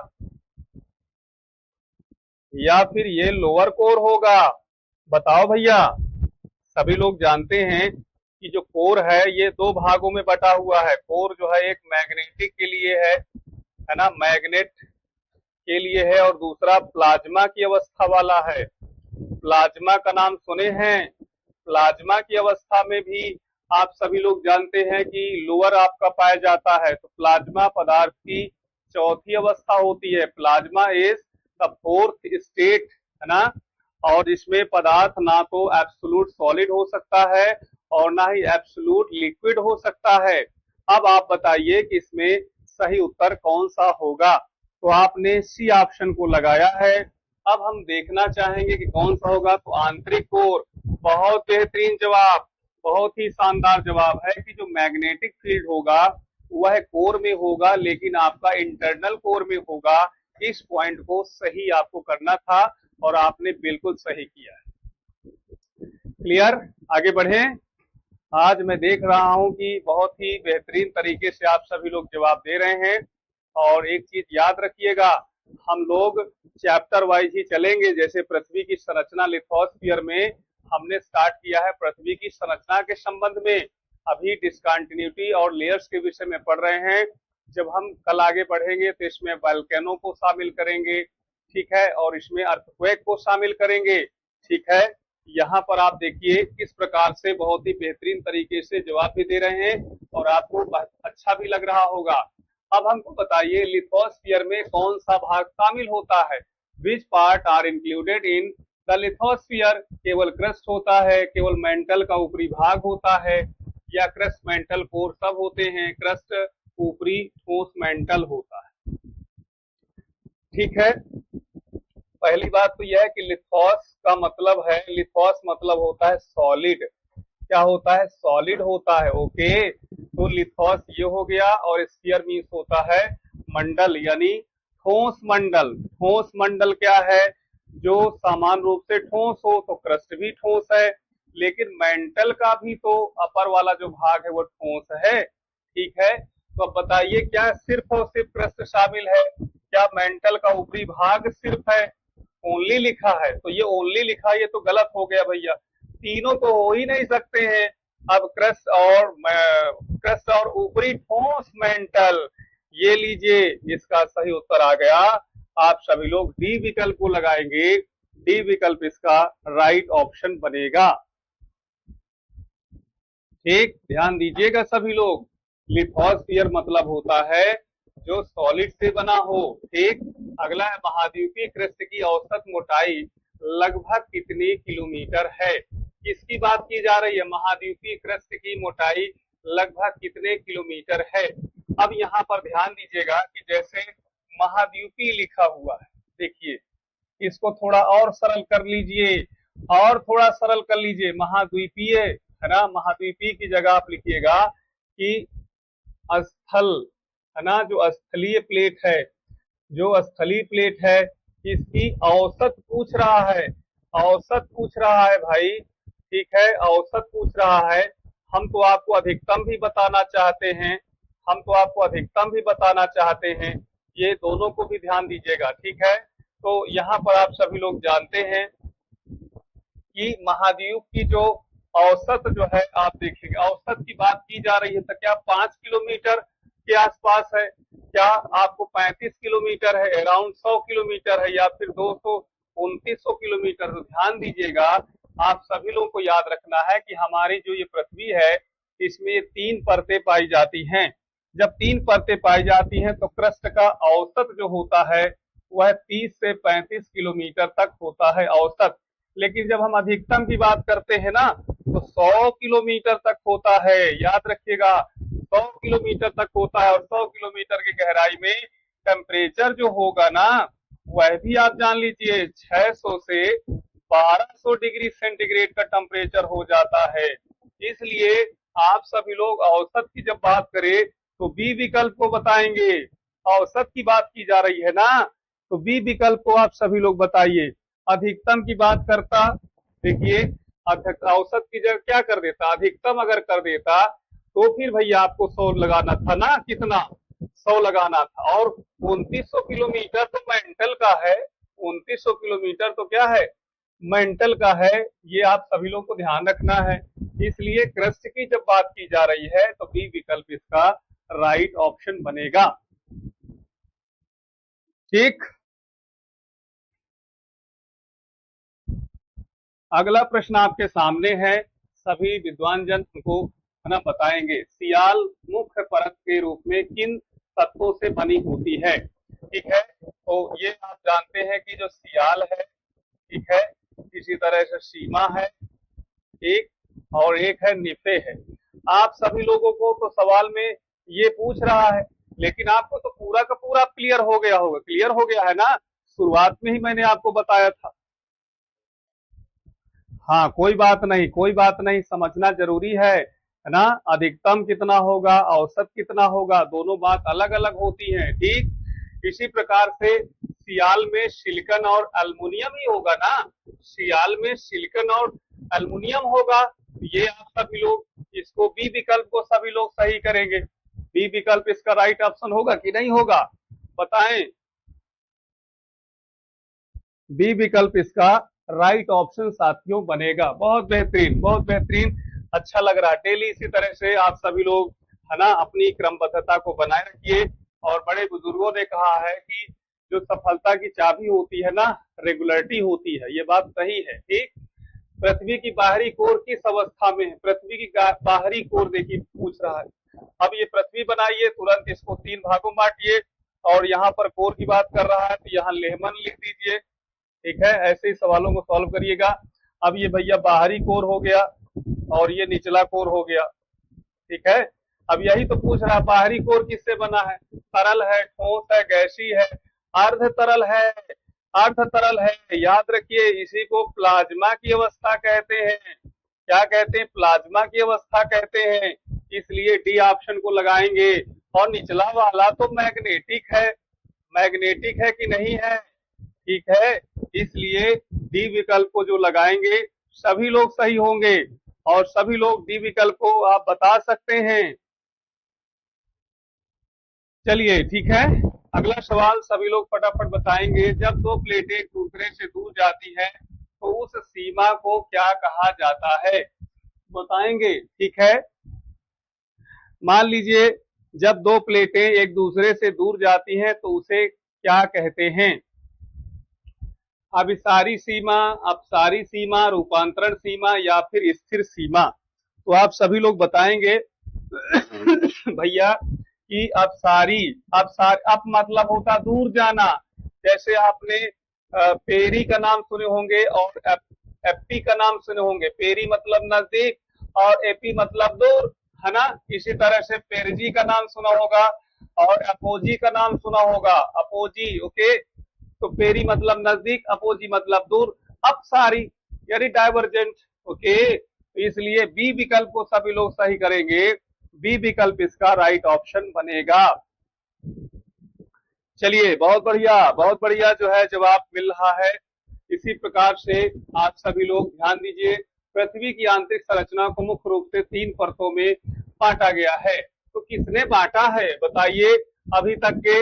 या फिर ये लोअर कोर होगा? बताओ भैया, सभी लोग जानते हैं कि जो कोर है ये दो भागों में बटा हुआ है। कोर जो है एक मैग्नेटिक के लिए है ना, मैग्नेट के लिए है, और दूसरा प्लाज्मा की अवस्था वाला है। प्लाज्मा का नाम सुने हैं? प्लाज्मा की अवस्था में भी आप सभी लोग जानते हैं कि लोअर आपका पाया जाता है। तो प्लाज्मा पदार्थ की चौथी अवस्था होती है। Plasma is the fourth state, है ना। और इसमें पदार्थ ना तो एब्सोल्यूट सॉलिड हो सकता है और ना ही एब्सोल्यूट लिक्विड हो सकता है। अब आप बताइए कि इसमें सही उत्तर कौन सा होगा। तो आपने सी ऑप्शन को लगाया है। अब हम देखना चाहेंगे कि कौन सा होगा। तो आंतरिक कोर, बहुत बेहतरीन जवाब, बहुत ही शानदार जवाब है कि जो मैग्नेटिक फील्ड होगा वह कोर में होगा, लेकिन आपका इंटरनल कोर में होगा। इस पॉइंट को सही आपको करना था और आपने बिल्कुल सही किया है। क्लियर? आगे बढ़े। आज मैं देख रहा हूं कि बहुत ही बेहतरीन तरीके से आप सभी लोग जवाब दे रहे हैं। और एक चीज याद रखिएगा, हम लोग चैप्टर वाइज ही चलेंगे। जैसे पृथ्वी की संरचना लिथोस्फीयर में हमने स्टार्ट किया है पृथ्वी की संरचना के संबंध में। अभी डिस्कंटिन्यूटी और लेयर्स के विषय में पढ़ रहे हैं। जब हम कल आगे बढ़ेंगे तो इसमें वोल्केनो को शामिल करेंगे, ठीक है, और इसमें अर्थक्वेक को शामिल करेंगे, ठीक है। यहाँ पर आप देखिए किस प्रकार से बहुत ही बेहतरीन तरीके से जवाब भी दे रहे हैं और आपको अच्छा भी लग रहा होगा। अब हमको बताइए लिथोस्फीयर में कौन सा भाग शामिल होता है। Which part are included in the lithosphere? केवल क्रस्ट होता है, केवल मेंटल का ऊपरी भाग होता है, या क्रस्ट मेंटल कोर सब होते हैं? क्रस्ट ऊपरी ठोस मेंटल होता है, ठीक है। पहली बात तो यह है कि लिथोस का मतलब है, लिथोस मतलब होता है सॉलिड। क्या होता है? सॉलिड होता है। ओके, तो लिथोस ये हो गया। और स्फीयर मीन्स होता है मंडल, यानी ठोस मंडल। ठोस मंडल क्या है? जो समान रूप से ठोस हो। तो क्रस्ट भी ठोस है, लेकिन मेंटल का भी तो अपर वाला जो भाग है वो ठोस है, ठीक है। तो अब बताइए क्या सिर्फ और सिर्फ क्रस्ट शामिल है? क्या मेंटल का ऊपरी भाग सिर्फ है? ओनली लिखा है, तो ये ओनली लिखा, ये तो गलत हो गया भैया। तीनों तो हो ही नहीं सकते हैं। अब क्रस्ट और ऊपरी ठोस मेंटल, ये लीजिए इसका सही उत्तर आ गया। आप सभी लोग डी विकल्प को लगाएंगे। डी विकल्प इसका राइट ऑप्शन बनेगा। ठीक, ध्यान दीजिएगा सभी लोग। लिथोस्फीयर मतलब होता है जो सॉलिड से बना हो। ठीक, अगला है महाद्वीपीय क्रस्ट की औसत मोटाई लगभग कितनी किलोमीटर है? किसकी बात की जा रही है? महाद्वीपीय क्रस्ट की मोटाई लगभग कितने किलोमीटर है? अब यहाँ पर ध्यान दीजिएगा कि जैसे महाद्वीपीय लिखा हुआ है, देखिए इसको थोड़ा और सरल कर लीजिए, और थोड़ा सरल कर लीजिए। महाद्वीपीय है ना, महाद्वीपीय की जगह आप लिखिएगा कि स्थल, है ना, जो स्थलीय प्लेट है, जो स्थलीय प्लेट है इसकी औसत पूछ रहा है। औसत पूछ रहा है भाई, ठीक है, औसत पूछ रहा है। हम तो आपको अधिकतम भी बताना चाहते हैं, हम तो आपको अधिकतम भी बताना चाहते हैं। ये दोनों को भी ध्यान दीजिएगा, ठीक है। तो यहाँ पर आप सभी लोग जानते हैं कि महाद्वीप की जो औसत जो है, आप देखिएगा औसत की बात की जा रही है, तो क्या 5 किलोमीटर के आसपास है? क्या आपको 35 किलोमीटर है, अराउंड 100 किलोमीटर है, या फिर 200-2900 किलोमीटर? तो ध्यान दीजिएगा, आप सभी लोगों को याद रखना है कि हमारी जो ये पृथ्वी है इसमें 3 परतें पाई जाती हैं। जब 3 परतें पाई जाती हैं तो क्रस्ट का औसत जो होता है वह 30 से 35 किलोमीटर तक होता है औसत। लेकिन जब हम अधिकतम की बात करते हैं ना तो 100 किलोमीटर तक होता है। याद रखिएगा, 100 किलोमीटर तक होता है। और 100 किलोमीटर की गहराई में टेम्परेचर जो होगा ना वह भी आप जान लीजिए 600 से 1200 डिग्री सेंटीग्रेड का टेम्परेचर हो जाता है। इसलिए आप सभी लोग औसत की जब बात करें तो बी विकल्प को बताएंगे। औसत की बात की जा रही है ना, तो बी विकल्प को आप सभी लोग बताइए। अधिकतम की बात करता, देखिए औसत की जगह क्या कर देता, अधिकतम अगर कर देता तो फिर भैया आपको 100 लगाना था ना, कितना 100 लगाना था। और 2900 किलोमीटर तो मेंटल का है, 2900 किलोमीटर तो क्या है, मेंटल का है, ये आप सभी लोग को ध्यान रखना है। इसलिए क्रस्ट की जब बात की जा रही है तो बी विकल्प इसका राइट ऑप्शन बनेगा। ठीक, अगला प्रश्न आपके सामने है, सभी विद्वान जन को है ना बताएंगे, सियाल मुख्य परत के रूप में किन तत्वों से बनी होती है। ठीक है, तो ये आप जानते हैं कि जो सियाल है, ठीक है, इसी तरह से सीमा है एक, और एक है निफे है। आप सभी लोगों को तो सवाल में ये पूछ रहा है, लेकिन आपको तो पूरा का पूरा क्लियर हो गया होगा, क्लियर हो गया है ना, शुरुआत में ही मैंने आपको बताया था। हाँ, कोई बात नहीं, कोई बात नहीं, समझना जरूरी है ना। अधिकतम कितना होगा, औसत कितना होगा, दोनों बात अलग अलग होती हैं। ठीक, इसी प्रकार से सियाल में सिलिकॉन और एल्युमिनियम ही होगा ना, सियाल में सिलिकॉन और एल्युमिनियम होगा। ये आप सभी लोग इसको बी विकल्प को सभी लोग सही करेंगे। बी विकल्प इसका राइट ऑप्शन होगा कि नहीं होगा, बताएं। बी विकल्प इसका राइट ऑप्शन साथियों बनेगा। बहुत बेहतरीन, बहुत बेहतरीन, अच्छा लग रहा है। डेली इसी तरह से आप सभी लोग है ना अपनी क्रमबद्धता को बनाए रखिए। और बड़े बुजुर्गों ने कहा है कि जो सफलता की चाबी होती है ना, रेगुलरिटी होती है, ये बात सही है। ठीक, पृथ्वी की बाहरी कोर किस अवस्था में है, पृथ्वी की बाहरी कोर देखिए पूछ रहा है। अब ये पृथ्वी बनाइए, तुरंत इसको 3 भागों बांटिए, और यहाँ पर कोर की बात कर रहा है तो यहाँ लेहमन लिख दीजिए। ठीक है, ऐसे ही सवालों को सॉल्व करिएगा। अब ये भैया बाहरी कोर हो गया और ये निचला कोर हो गया। ठीक है, अब यही तो पूछ रहा है, बाहरी कोर किससे बना है, तरल है, ठोस है, गैसीय है, अर्ध तरल है, अर्ध तरल है। याद रखिए, इसी को प्लाज्मा की अवस्था कहते हैं। क्या कहते हैं, प्लाज्मा की अवस्था कहते हैं। इसलिए डी ऑप्शन को लगाएंगे। और निचला वाला तो मैग्नेटिक है, मैग्नेटिक है कि नहीं है, ठीक है, इसलिए डी विकल्प को जो लगाएंगे सभी लोग सही होंगे, और सभी लोग डी विकल्प को आप बता सकते हैं। चलिए ठीक है, अगला सवाल सभी लोग फटाफट बताएंगे। जब दो प्लेटें एक दूसरे से दूर जाती हैं तो उस सीमा को क्या कहा जाता है, बताएंगे। ठीक है, मान लीजिए जब दो प्लेटें एक दूसरे से दूर जाती हैं तो उसे क्या कहते हैं। अभिसारी सीमा, अपसारी सीमा, रूपांतरण सीमा या फिर स्थिर सीमा, तो आप सभी लोग बताएंगे भैया कि अपसारी, अप मतलब होता दूर जाना। जैसे आपने पेरी का नाम सुने होंगे और एप्पी का नाम सुने होंगे। पेरी मतलब नजदीक और एपी मतलब दूर, है ना। इसी तरह से पेरजी का नाम सुना होगा और अपोजी का नाम सुना होगा, अपोजी। ओके, तो पेरी मतलब नजदीक, अपोजी मतलब दूर, अपसारी यानी डाइवर्जेंट। ओके, तो इसलिए बी विकल्प को सभी लोग सही करेंगे। बी विकल्प इसका राइट ऑप्शन बनेगा। चलिए, बहुत बढ़िया, बहुत बढ़िया जो है जवाब मिल रहा है। इसी प्रकार से आप सभी लोग ध्यान दीजिए, पृथ्वी की आंतरिक संरचना को मुख्य रूप से 3 परतों में बांटा गया है। तो किसने बांटा है बताइए। अभी तक के,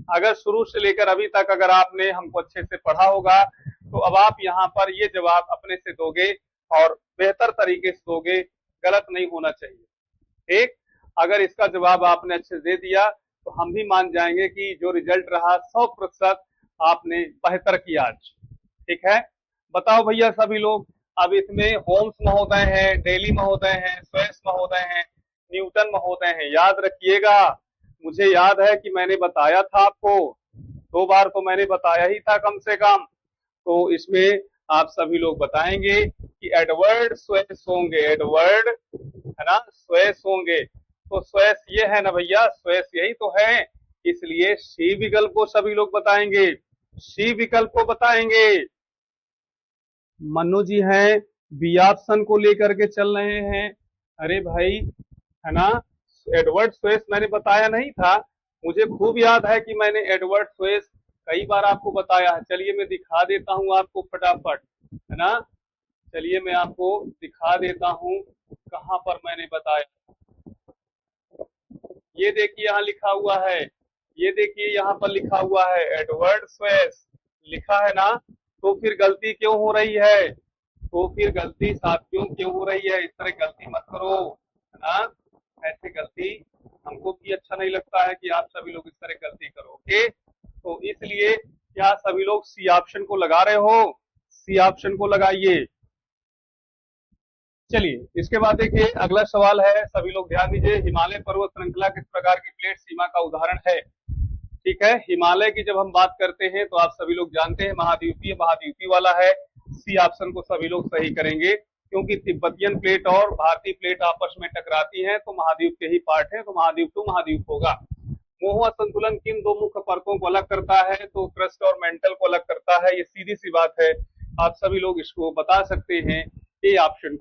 अगर शुरू से लेकर अभी तक अगर आपने हमको अच्छे से पढ़ा होगा तो अब आप यहाँ पर ये जवाब अपने से दोगे और बेहतर तरीके से दोगे, गलत नहीं होना चाहिए। ठीक, अगर इसका जवाब आपने अच्छे से दे दिया तो हम भी मान जाएंगे कि जो रिजल्ट रहा 100% आपने बेहतर किया आज। ठीक है, बताओ भैया सभी लोग। अब इसमें होम्स महोदय हैं, डेली महोदय हैं, स्वेस महोदय हैं, न्यूटन महोदय हैं। याद रखिएगा, मुझे याद है कि मैंने बताया था आपको, 2 बार तो मैंने बताया ही था कम से कम। तो इसमें आप सभी लोग बताएंगे कि एडवर्ड स्वेस होंगे, एडवर्ड है ना स्वेस होंगे। तो स्वेस ये है ना भैया, स्वेस यही तो है। इसलिए सी विकल्प को सभी लोग बताएंगे, सी विकल्प को बताएंगे। मनु जी हैं, बी ऑप्शन को लेकर के चल रहे हैं। अरे भाई, है ना, एडवर्ड स्वेस मैंने बताया नहीं था, मुझे खूब याद है कि मैंने एडवर्ड स्वेस कई बार आपको बताया है। चलिए मैं दिखा देता हूँ आपको फटाफट, है ना। चलिए मैं आपको दिखा देता हूँ कहां पर मैंने बताया। ये देखिए यहाँ लिखा हुआ है, ये देखिए यहाँ पर लिखा हुआ है एडवर्ड स्वेस लिखा है ना। तो फिर गलती क्यों हो रही है? तो फिर गलती साथियों क्यों हो रही है? इस तरह गलती मत करो, है ना। ऐसे गलती हमको भी अच्छा नहीं लगता है कि आप सभी लोग इस तरह गलती करो। ओके, तो इसलिए क्या सभी लोग सी ऑप्शन को लगा रहे हो? सी ऑप्शन को लगाइए। चलिए इसके बाद देखिए अगला सवाल है, सभी लोग ध्यान दीजिए। हिमालय पर्वत श्रृंखला किस प्रकार की प्लेट सीमा का उदाहरण है? ठीक है, हिमालय की जब हम बात करते हैं तो आप सभी लोग जानते हैं महाद्वीपीय महाद्वीपीय वाला है। सी ऑप्शन को सभी लोग सही करेंगे, क्योंकि तिब्बतियन प्लेट और भारतीय प्लेट आपस में टकराती हैं तो महाद्वीप के ही पार्ट है, तो महाद्वीप टू महाद्वीप होगा। मोहुआ संतुलन किन दो मुख्य परतों को अलग करता है? तो क्रस्ट और मेंटल को अलग करता है, ये सीधी सी बात है। आप सभी लोग इसको बता सकते हैं, ए ऑप्शन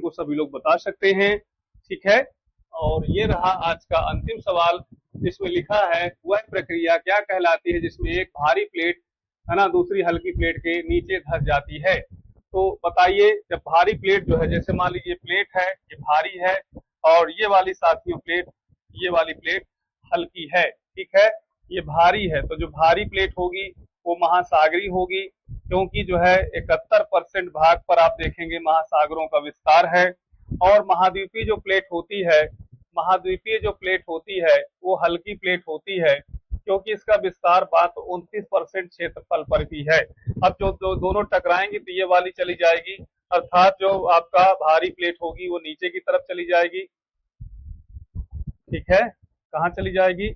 को सभी लोग बता सकते हैं। ठीक है, और ये रहा आज का अंतिम सवाल, जिसमें लिखा है वह प्रक्रिया क्या कहलाती है जिसमें एक भारी प्लेट, है ना, दूसरी हल्की प्लेट के नीचे धस जाती है? तो बताइए, जब भारी प्लेट जो है, जैसे मान लीजिए प्लेट है, ये भारी है, और ये वाली साथियों प्लेट, ये वाली प्लेट हल्की है। ठीक है, ये भारी है, तो जो भारी प्लेट होगी वो महासागरी होगी, क्योंकि जो है 71% भाग पर आप देखेंगे महासागरों का विस्तार है। और महाद्वीपीय जो प्लेट होती है वो हल्की प्लेट होती है, क्योंकि इसका विस्तार मात्र 29% क्षेत्रफल पर भी है। अब जो दोनों टकराएंगी तो ये वाली चली जाएगी, अर्थात जो आपका भारी प्लेट होगी वो नीचे की तरफ चली जाएगी। ठीक है, कहाँ चली जाएगी?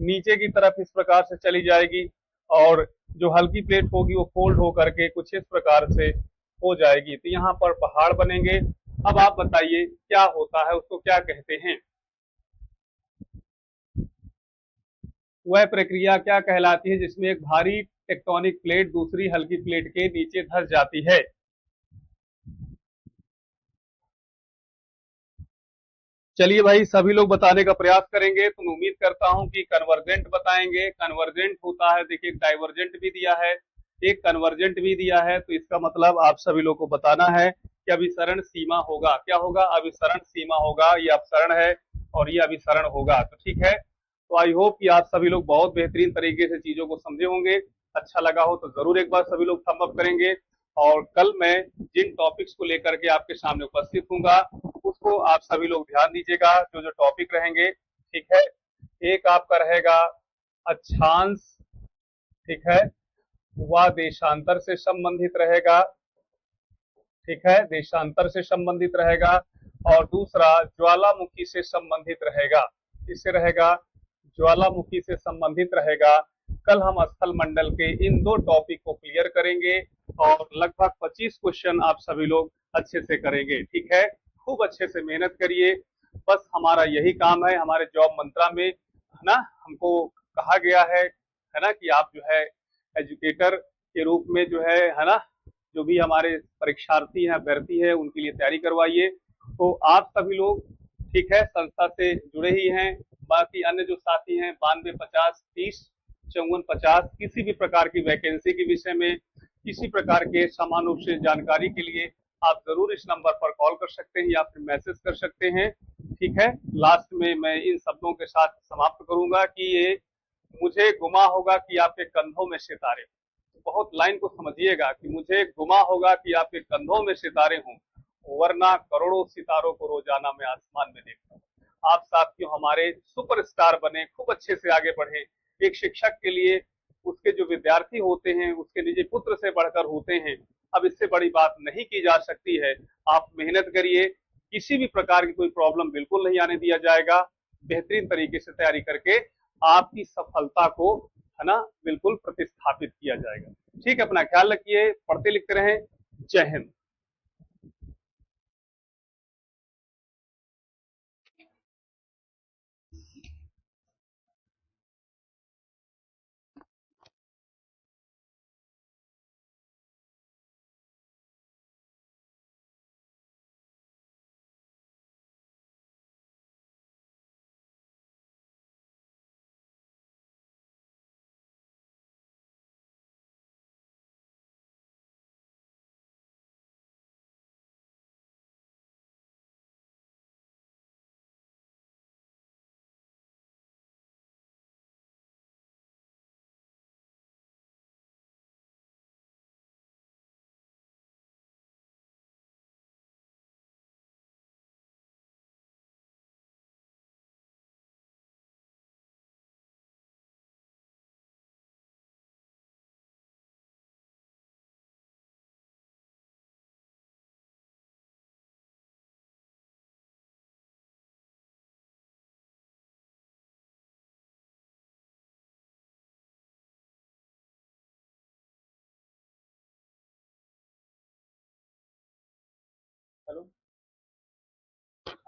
नीचे की तरफ इस प्रकार से चली जाएगी, और जो हल्की प्लेट होगी वो फोल्ड होकर के कुछ इस प्रकार से हो जाएगी, तो यहाँ पर पहाड़ बनेंगे। अब आप बताइए क्या होता है, उसको क्या कहते हैं? वह प्रक्रिया क्या कहलाती है जिसमें एक भारी टेक्टोनिक प्लेट दूसरी हल्की प्लेट के नीचे धंस जाती है? चलिए भाई, सभी लोग बताने का प्रयास करेंगे, तो मैं उम्मीद करता हूं कि कन्वर्जेंट बताएंगे। कन्वर्जेंट होता है, देखिए एक डाइवर्जेंट भी दिया है, एक कन्वर्जेंट भी दिया है, तो इसका मतलब आप सभी लोग को बताना है कि अभिसरण सीमा होगा। क्या होगा? अभिसरण सीमा होगा। ये अपसरण है और ये अभिसरण होगा। तो ठीक है, तो आई होप कि आप सभी लोग बहुत बेहतरीन तरीके से चीजों को समझे होंगे। अच्छा लगा हो तो जरूर एक बार सभी लोग थंब अप करेंगे, और कल मैं जिन टॉपिक्स को लेकर के आपके सामने उपस्थित हूँगा उसको आप सभी लोग ध्यान दीजिएगा। जो जो टॉपिक रहेंगे, ठीक है, एक आपका रहेगा अक्षांश, ठीक है, वह देशांतर से संबंधित रहेगा। ठीक है, देशांतर से संबंधित रहेगा। और दूसरा ज्वालामुखी से संबंधित रहेगा। इससे रहेगा ज्वालामुखी से संबंधित रहेगा। कल हम स्थल मंडल के इन दो टॉपिक को क्लियर करेंगे, और लगभग 25 क्वेश्चन आप सभी लोग अच्छे से करेंगे। ठीक है, खूब अच्छे से मेहनत करिए। बस हमारा यही काम है, हमारे जॉब मंत्रा में, है ना, हमको कहा गया है ना, कि आप जो है एजुकेटर के रूप में जो है ना, जो भी हमारे परीक्षार्थी हैं, अभ्यर्थी है, उनके लिए तैयारी करवाइए। तो आप सभी लोग, ठीक है, संस्था से जुड़े ही हैं। बाकी अन्य जो साथी हैं 92 50 30 54 50, किसी भी प्रकार की वैकेंसी के विषय में, किसी प्रकार के समान रूप से जानकारी के लिए आप जरूर इस नंबर पर कॉल कर सकते हैं या फिर मैसेज कर सकते हैं। ठीक है, लास्ट में मैं इन शब्दों के साथ समाप्त करूंगा कि ये मुझे गुमा होगा कि आपके कंधों में सितारे। बहुत लाइन को समझिएगा कि मुझे गुमा होगा कि आपके कंधों में सितारे हों, वरना करोड़ों सितारों को रोजाना मैं आसमान में देखता हूँ। आप साथियों हमारे सुपरस्टार बने, खूब अच्छे से आगे बढ़े। एक शिक्षक के लिए उसके जो विद्यार्थी होते हैं उसके निजी पुत्र से बढ़कर होते हैं। अब इससे बड़ी बात नहीं की जा सकती है। आप मेहनत करिए, किसी भी प्रकार की कोई प्रॉब्लम बिल्कुल नहीं आने दिया जाएगा। बेहतरीन तरीके से तैयारी करके आपकी सफलता को, है ना, बिल्कुल प्रतिस्थापित किया जाएगा। ठीक है, अपना ख्याल रखिए, पढ़ते लिखते रहें। जय हिंद।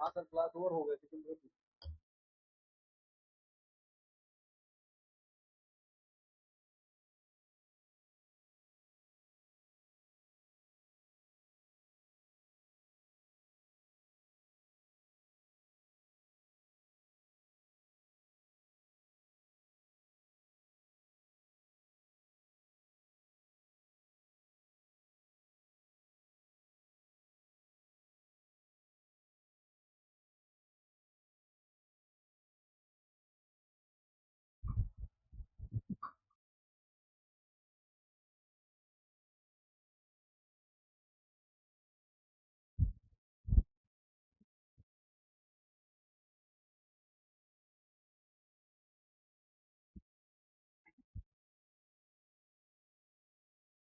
हाँ सर, क्लास ओवर हो गई थी,